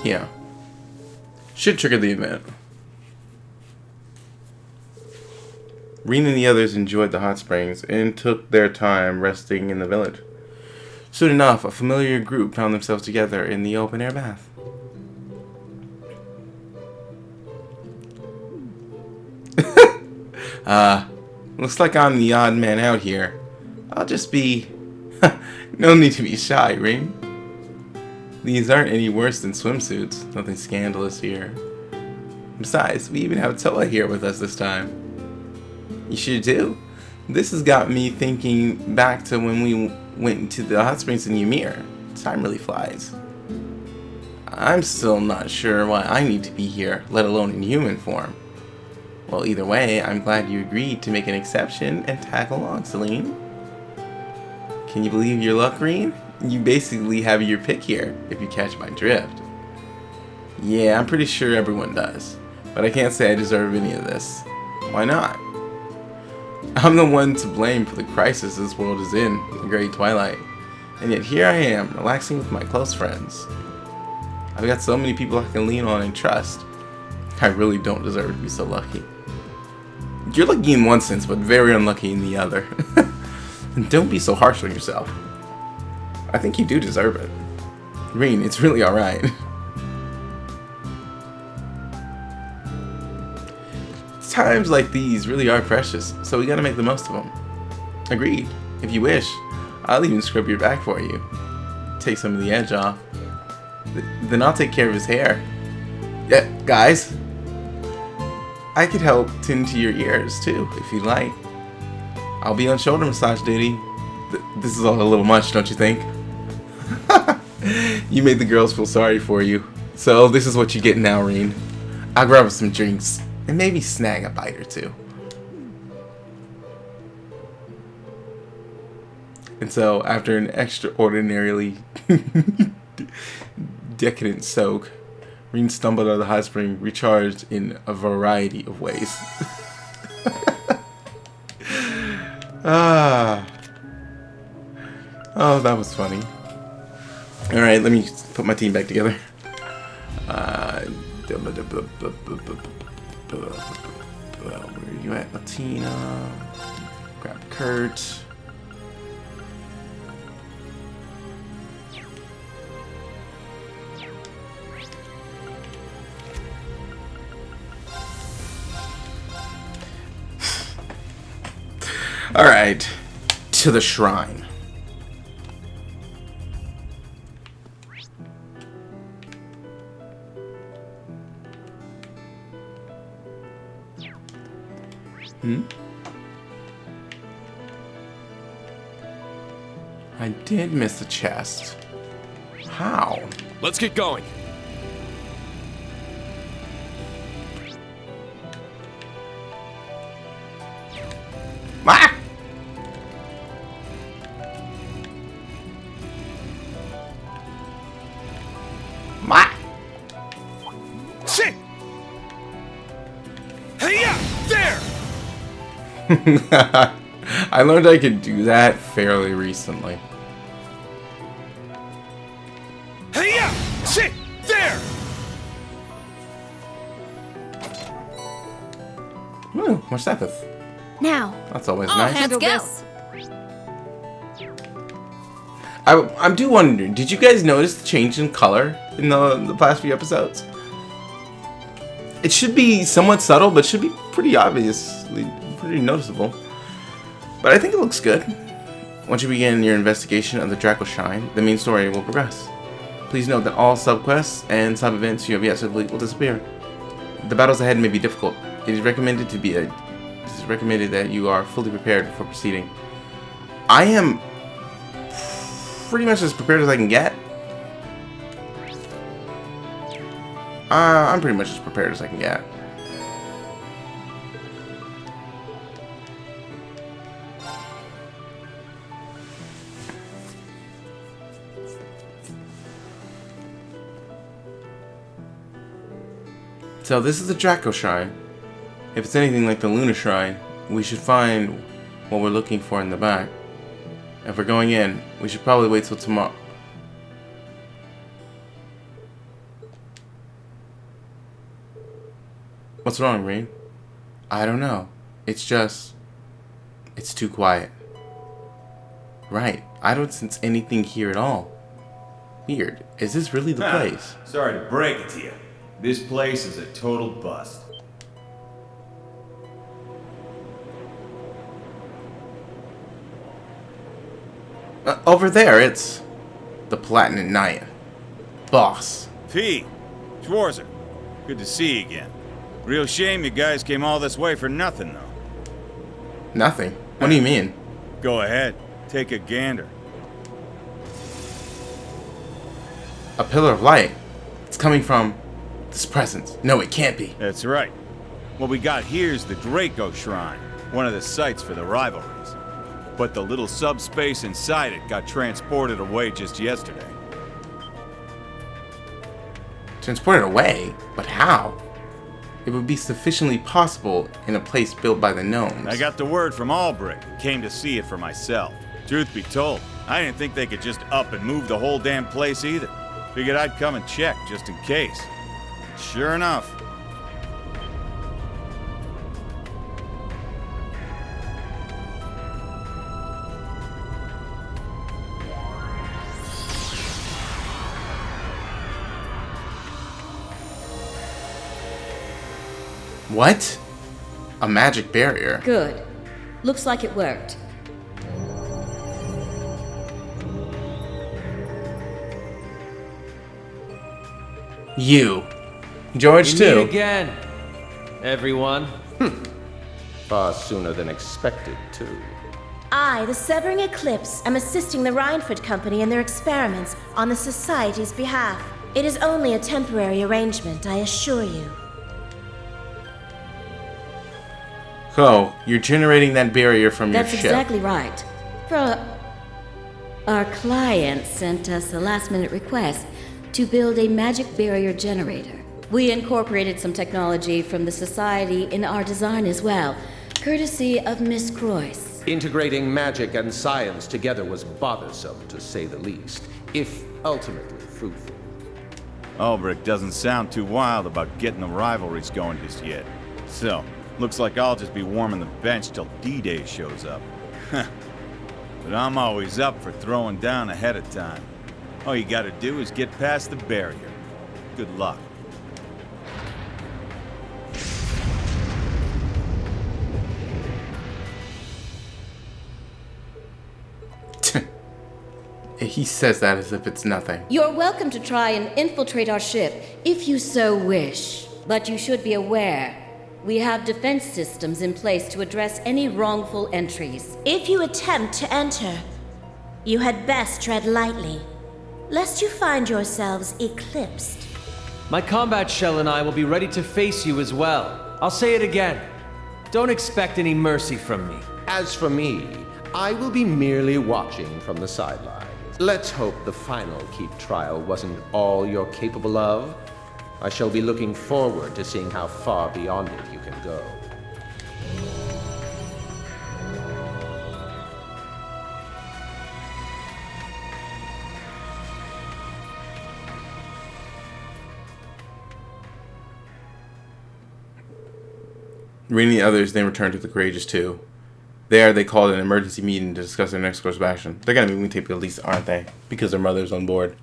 Yeah. Should trigger the event. Rean and the others enjoyed the hot springs and took their time resting in the village. Soon enough, a familiar group found themselves together in the open air bath. Looks like I'm the odd man out here. I'll just be... No need to be shy, Rean. These aren't any worse than swimsuits. Nothing scandalous here. Besides, we even have Toa here with us this time. You sure do. This has got me thinking back to when we went to the hot springs in Ymir. Time really flies. I'm still not sure why I need to be here, let alone in human form. Well, either way, I'm glad you agreed to make an exception and tag along, Celine. Can you believe your luck, Rean? You basically have your pick here, if you catch my drift. Yeah, I'm pretty sure everyone does. But I can't say I deserve any of this. Why not? I'm the one to blame for the crisis this world is in, the Great Twilight. And yet here I am, relaxing with my close friends. I've got so many people I can lean on and trust. I really don't deserve to be so lucky. You're lucky in one sense, but very unlucky in the other. And don't be so harsh on yourself. I think you do deserve it. Rean, it's really alright. Times like these really are precious, so we gotta make the most of them. Agreed. If you wish, I'll even scrub your back for you. Take some of the edge off. Then I'll take care of his hair. Yeah, guys. I could help tend to your ears too, if you'd like. I'll be on shoulder massage duty. This is all a little much, don't you think? You made the girls feel sorry for you. So this is what you get now, Rean. I'll grab us some drinks and maybe snag a bite or two. And so after an extraordinarily decadent soak, Rean stumbled out of the hot spring, recharged in a variety of ways. Oh, that was funny. Alright, let me put my team back together. Where are you at? Latina. Grab Kurt. Alright, to the shrine. I did miss the chest. How? Let's get going. Ah! Ma! Shit! Hey-ya! There! I learned I could do that fairly recently. Hey-ya! Shit! There! Ooh, more Sepith. Now, That's always I'll nice. handle Let's this. I'm do wondering, did you guys notice the change in color in the past few episodes? It should be somewhat subtle, but should be pretty obviously pretty noticeable. But I think it looks good. Once you begin your investigation of the Draco Shrine, the main story will progress. Please note that all subquests and sub-events you have yet to complete will disappear. The battles ahead may be difficult. It is recommended that you are fully prepared before proceeding. I am pretty much as prepared as I can get. I'm pretty much as prepared as I can get. So this is the Draco Shrine. If it's anything like the Luna Shrine, we should find what we're looking for in the back. If we're going in, we should probably wait till tomorrow. What's wrong, Rean? I don't know. It's too quiet. Right. I don't sense anything here at all. Weird. Is this really the place? Sorry to break it to you. This place is a total bust. Over there, it's the Platinum Knight. Boss. P. Schwarzer. Good to see you again. Real shame you guys came all this way for nothing, though. Nothing? What do you mean? Go ahead. Take a gander. A pillar of light. It's coming from this presence. No, it can't be. That's right. What we got here's the Draco Shrine, one of the sites for the rivalries. But the little subspace inside it got transported away just yesterday. Transported away? But how? It would be sufficiently possible in a place built by the gnomes. I got the word from Albrecht and came to see it for myself. Truth be told, I didn't think they could just up and move the whole damn place either. Figured I'd come and check just in case. Sure enough. What? A magic barrier? Good. Looks like it worked. You. George, We too. meet again, everyone. Far sooner than expected, too. I, the Severing Eclipse, am assisting the Reinford Company in their experiments on the Society's behalf. It is only a temporary arrangement, I assure you. Oh, you're generating that barrier from That's your ship. exactly right. Our client sent us a last-minute request to build a magic barrier generator. We incorporated some technology from the Society in our design as well, courtesy of Miss Croyce. Integrating magic and science together was bothersome, to say the least, if ultimately fruitful. Albrecht doesn't sound too wild about getting the rivalries going just yet. So, looks like I'll just be warming the bench till D-Day shows up. But I'm always up for throwing down ahead of time. All you gotta do is get past the barrier. Good luck. He says that as if it's nothing. You're welcome to try and infiltrate our ship, if you so wish. But you should be aware, we have defense systems in place to address any wrongful entries. If you attempt to enter, you had best tread lightly, lest you find yourselves eclipsed. My combat shell and I will be ready to face you as well. I'll say it again. Don't expect any mercy from me. As for me, I will be merely watching from the sidelines. Let's hope the final Keep trial wasn't all you're capable of. I shall be looking forward to seeing how far beyond it you can go. Rean and the others then return to the Courageous 2. There, they called an emergency meeting to discuss their next course of action. They're gonna be moving tape at least, aren't they? Because their mother's on board.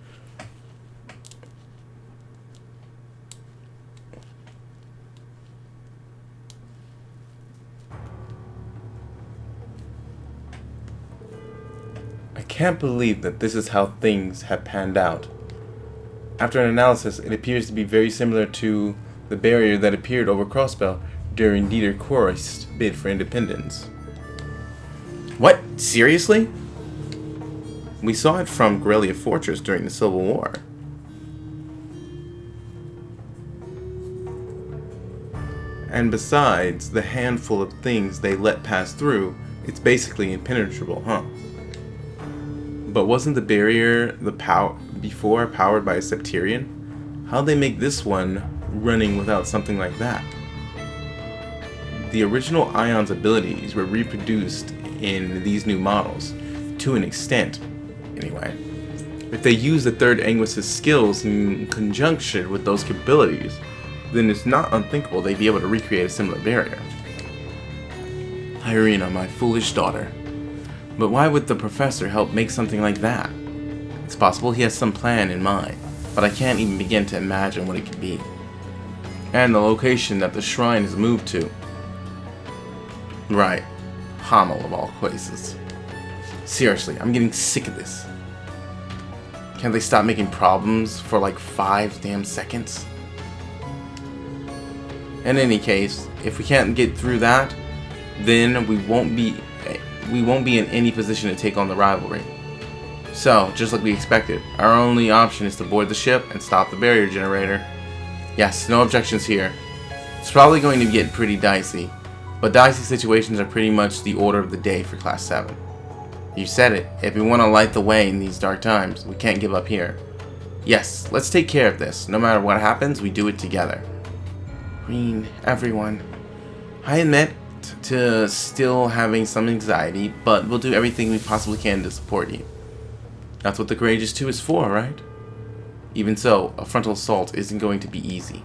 I can't believe that this is how things have panned out. After an analysis, it appears to be very similar to the barrier that appeared over Crossbell during Dieter Kroist's bid for independence. What? Seriously? We saw it from Guerrilla Fortress during the Civil War. And besides the handful of things they let pass through, it's basically impenetrable, huh? But wasn't the barrier before powered by a Septarian? How'd they make this one running without something like that. The original Ion's abilities were reproduced in these new models, to an extent, anyway. If they use the third Anguis's skills in conjunction with those capabilities, then it's not unthinkable they'd be able to recreate a similar barrier. Irina, my foolish daughter. But why would the professor help make something like that? It's possible he has some plan in mind, but I can't even begin to imagine what it could be. And the location that the shrine is moved to. Right. Hamel of all places. Seriously, I'm getting sick of this. Can't they stop making problems for like 5 damn seconds? In any case, if we can't get through that, then we won't be in any position to take on the rivalry. So, just like we expected, our only option is to board the ship and stop the barrier generator. Yes, no objections here. It's probably going to get pretty dicey, but dicey situations are pretty much the order of the day for Class 7. You said it, if we want to light the way in these dark times, we can't give up here. Yes, let's take care of this. No matter what happens, we do it together. Rean, everyone. I admit to still having some anxiety, but we'll do everything we possibly can to support you. That's what the Courageous 2 is for, right? Even so, a frontal assault isn't going to be easy.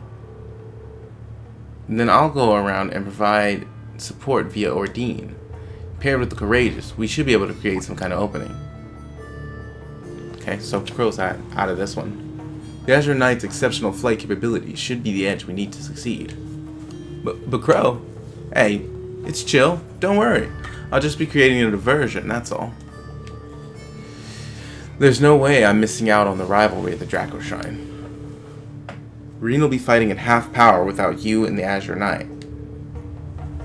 And then I'll go around and provide support via Ordine. Paired with the Courageous, we should be able to create some kind of opening. Okay, so Crow's out of this one. The Azure Knight's exceptional flight capability should be the edge we need to succeed. But Crow, hey, it's chill, don't worry. I'll just be creating a diversion, that's all. There's no way I'm missing out on the rivalry at the Draco Shrine. Rean will be fighting at half power without you and the Azure Knight.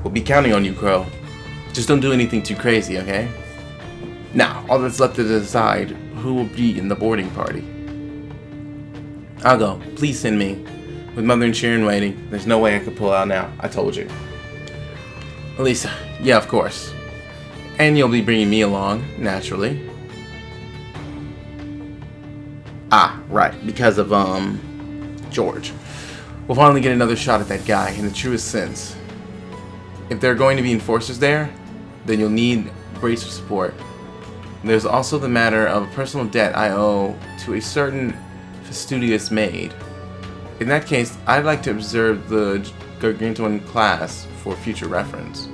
We'll be counting on you, Crow. Just don't do anything too crazy, okay? Now, all that's left to decide who will be in the boarding party. I'll go. Please send me. With Mother and Sharon waiting, there's no way I could pull out now. I told you. Elisa, yeah, of course. And you'll be bringing me along, naturally. Ah, right, because of, George. We'll finally get another shot at that guy in the truest sense. If there are going to be enforcers there, then you'll need bracer support. There's also the matter of a personal debt I owe to a certain fastidious maid. In that case, I'd like to observe the Gargantuan class for future reference.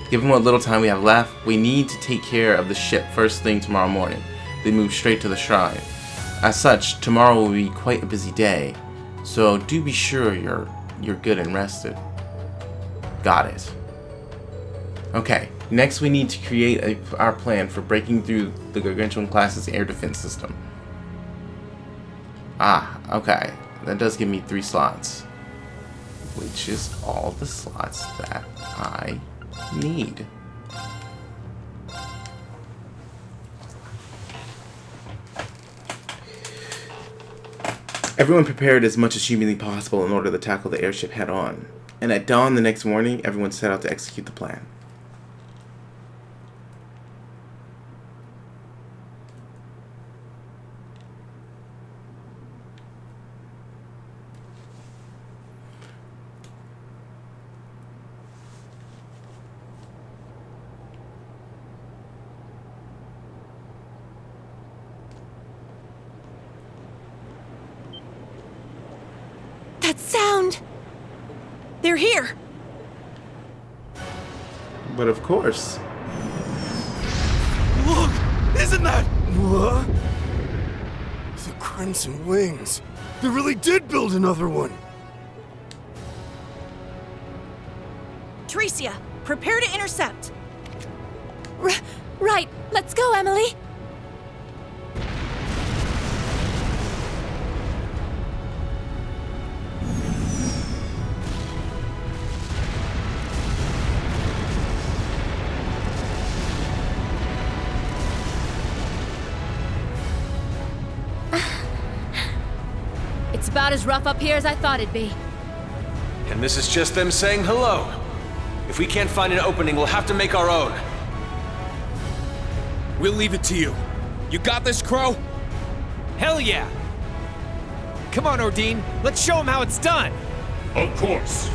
Given what little time we have left, we need to take care of the ship first thing tomorrow morning, then move straight to the shrine. As such, tomorrow will be quite a busy day, so do be sure you're good and rested. Got it. Okay, next we need to create our plan for breaking through the Gargantuan class's air defense system. Ah, okay, that does give me 3 slots, which is all the slots that I need. Everyone prepared as much as humanly possible in order to tackle the airship head on, and at dawn the next morning, everyone set out to execute the plan. That sound! They're here! But of course. Look! Isn't that... What? The Crimson Wings. They really did build another one. Tricia, prepare to intercept. Right, let's go, Emily. It's about as rough up here as I thought it'd be. And this is just them saying hello. If we can't find an opening, we'll have to make our own. We'll leave it to you. You got this, Crow? Hell yeah! Come on, Ordine, let's show him how it's done! Of course.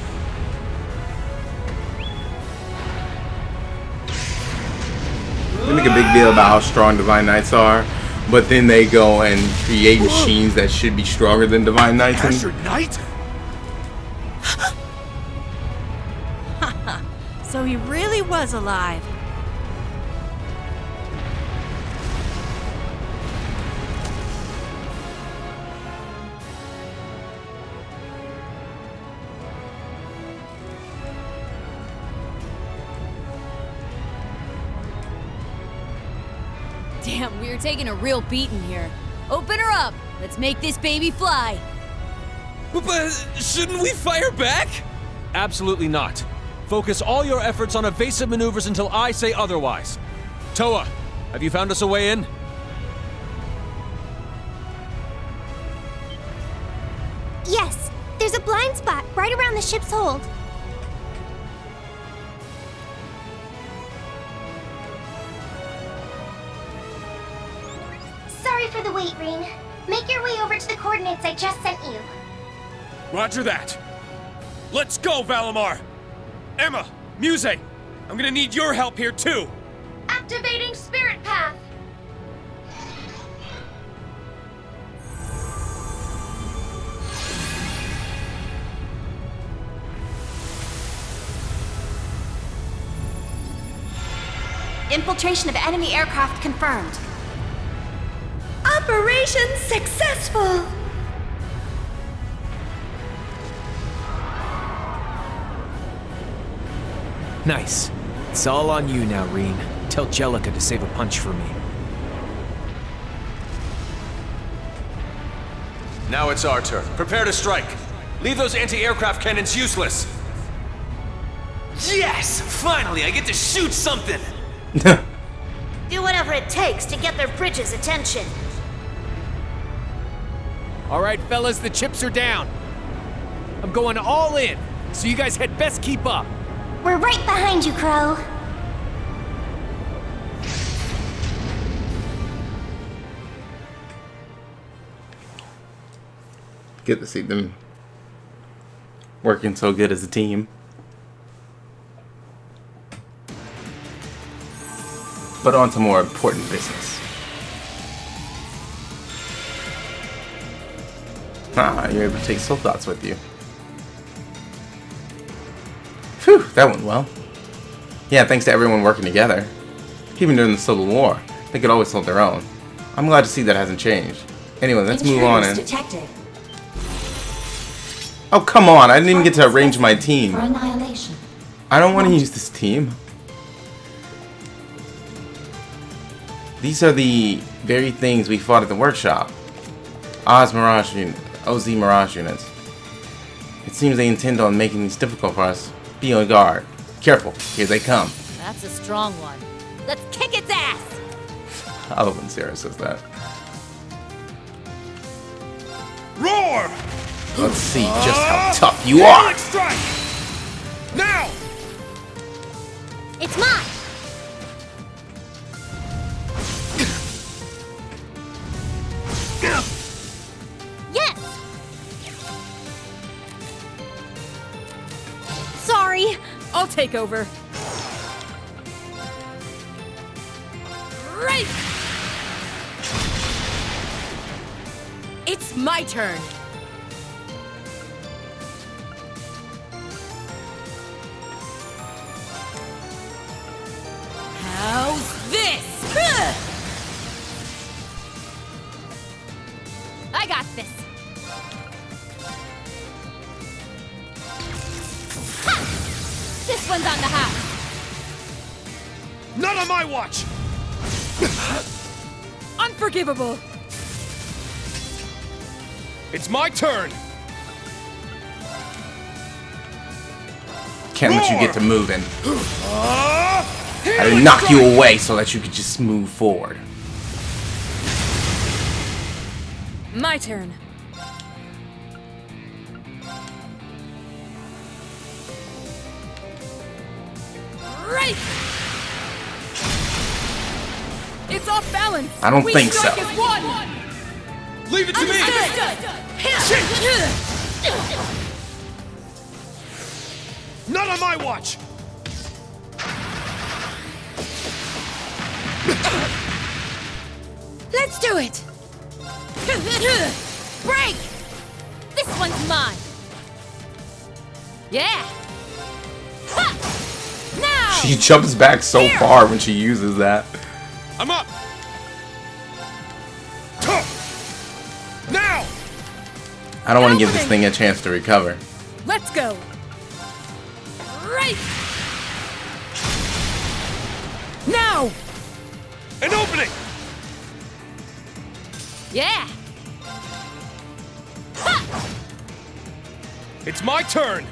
They make a big deal about how strong Divine Knights are, but then they go and create machines that should be stronger than Divine Knights. Azure Knight? So he really was alive. Damn, we're taking a real beating here. Open her up. Let's make this baby fly. But shouldn't we fire back? Absolutely not. Focus all your efforts on evasive maneuvers until I say otherwise. Toa, have you found us a way in? Yes, there's a blind spot right around the ship's hold. Sorry for the wait, Reen. Make your way over to the coordinates I just sent you. Roger that. Let's go, Valimar! Emma, Muse, I'm gonna need your help here too! Activating Spirit Path! Infiltration of enemy aircraft confirmed. Operation successful! Nice. It's all on you now, Reen. Tell Jellica to save a punch for me. Now it's our turn. Prepare to strike. Leave those anti-aircraft cannons useless. Yes! Finally, I get to shoot something! Do whatever it takes to get their bridge's attention. All right, fellas, the chips are down. I'm going all in, so you guys had best keep up. We're right behind you, Crow. Good to see them working so good as a team. But on to more important business. Ah, you're able to take soul thoughts with you. Phew, that went well. Yeah, thanks to everyone working together. Even during the Civil War, they could always hold their own. I'm glad to see that hasn't changed. Anyway, let's move on and... Detected. Oh, come on, I didn't even get to arrange my team. For annihilation. I don't want to use this team. These are the very things we fought at the workshop. OZ Mirage units. It seems they intend on making these difficult for us. Be on guard. Careful, here they come. That's a strong one. Let's kick its ass! I love when Sarah says that. Roar! Let's see just how tough you are. Strike! Now! It's mine! Yes! Sorry, I'll take over. Right! It's my turn. How's this? I got this. Ha! This one's on the house. Not on my watch! Unforgivable. It's my turn! Can't let you get to moving. I didn't knock you away so that you could just move forward. My turn. Right! It's off balance! I don't Weak think so. strike is one. Leave it to me! Not on my watch! Let's do it! Break! This one's mine! Yeah! Ha! Now! She jumps back so far when she uses that. I'm up! Now! I don't want to give this thing a chance to recover. Let's go! Right! Now! An opening! Yeah! Ha! It's my turn!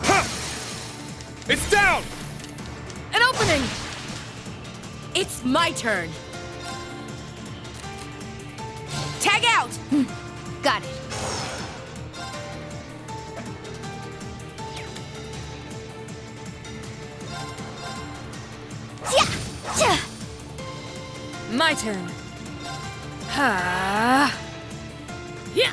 Ha! It's down! An opening! It's my turn! Tag out! Got it. My turn. Ha! Yeah!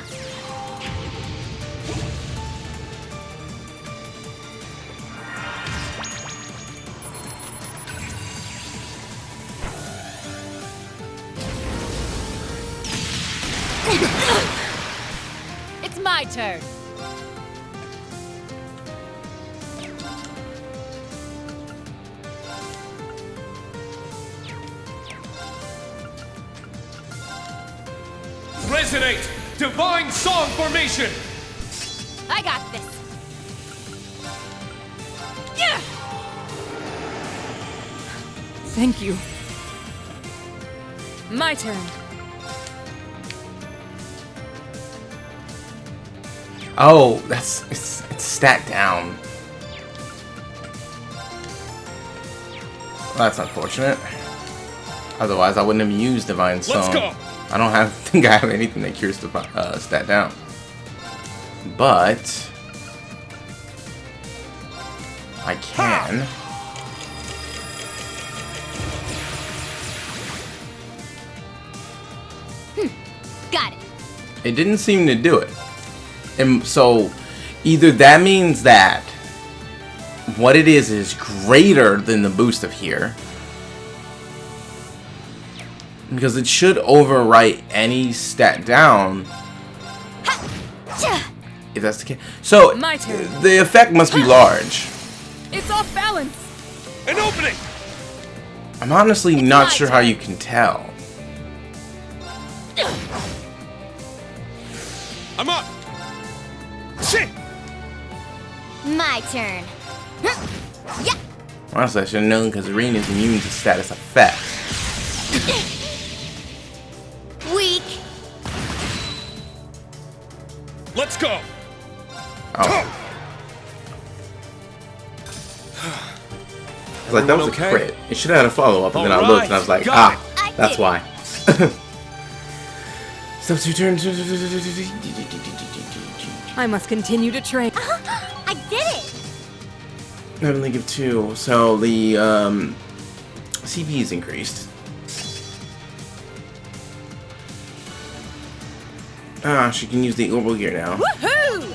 It's my turn. Resonate! Divine Song Formation! I got this. Yeah! Thank you. My turn. Oh, it's stat down. Well, that's unfortunate. Otherwise, I wouldn't have used Divine Song. Let's go. I don't think I have anything that cures the stat down. But I can. Got it. It didn't seem to do it. And so either that means that what it is greater than the boost of here. Because it should overwrite any stat down. If that's the case. So My turn. the effect must be large. It's off balance. An opening! I'm honestly not sure how you can tell. I'm up! Shit! My turn. Yeah. Honestly, I should have known because Irene is immune to status effects. Weak. Let's go! Oh. I was like, that was a Okay? crit. It should have had a follow-up, and then I All looked and I was right, like, got ah, that's why. Steps your turn. I must continue to train. I did it. I only give 2, so the CP is increased. Ah, she can use the orbital gear now. Woohoo!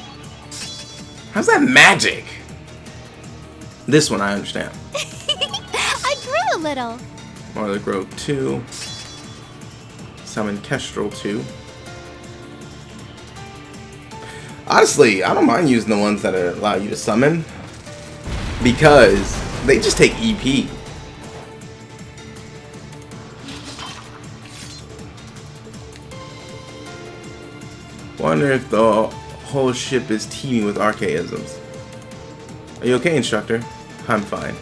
How's that magic? This one I understand. I grew a little. Marla Grove 2. Summon Kestrel 2. Honestly, I don't mind using the ones that allow you to summon, because they just take EP. Wonder if the whole ship is teeming with archaisms. Are you okay, instructor? I'm fine.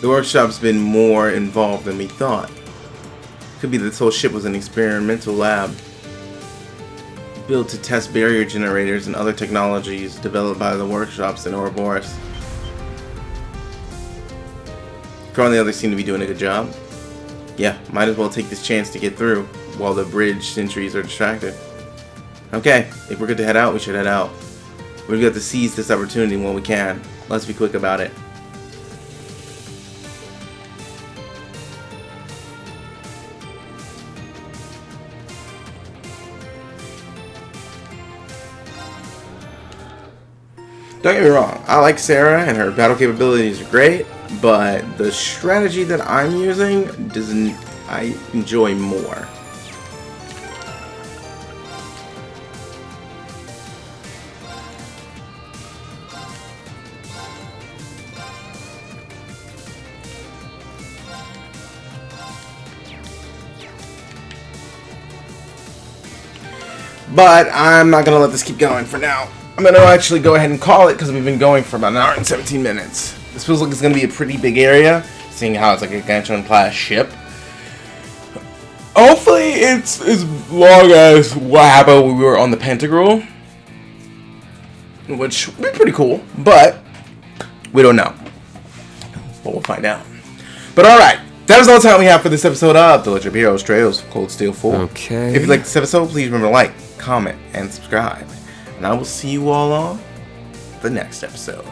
The workshop's been more involved than we thought. Could be that this whole ship was an experimental lab built to test barrier generators and other technologies developed by the workshops in Ouroboros. Carl and the others seem to be doing a good job. Yeah, might as well take this chance to get through while the bridge sentries are distracted. Okay, if we're good to head out, we should head out. We've got to seize this opportunity when we can. Let's be quick about it. Don't get me wrong, I like Sarah and her battle capabilities are great, but the strategy that I'm using I enjoy more. But I'm not going to let this keep going for now. I'm going to actually go ahead and call it because we've been going for about an hour and 17 minutes. This feels like it's going to be a pretty big area, seeing how it's like a Genshin-class ship. Hopefully it's as long as what happened when we were on the Pentagram, which would be pretty cool, but we don't know. But we'll find out. But alright, that is all the time we have for this episode of The Legend of Heroes Trails of Cold Steel 4. Okay. If you like this episode, please remember to like, comment, and subscribe. And I will see you all on the next episode.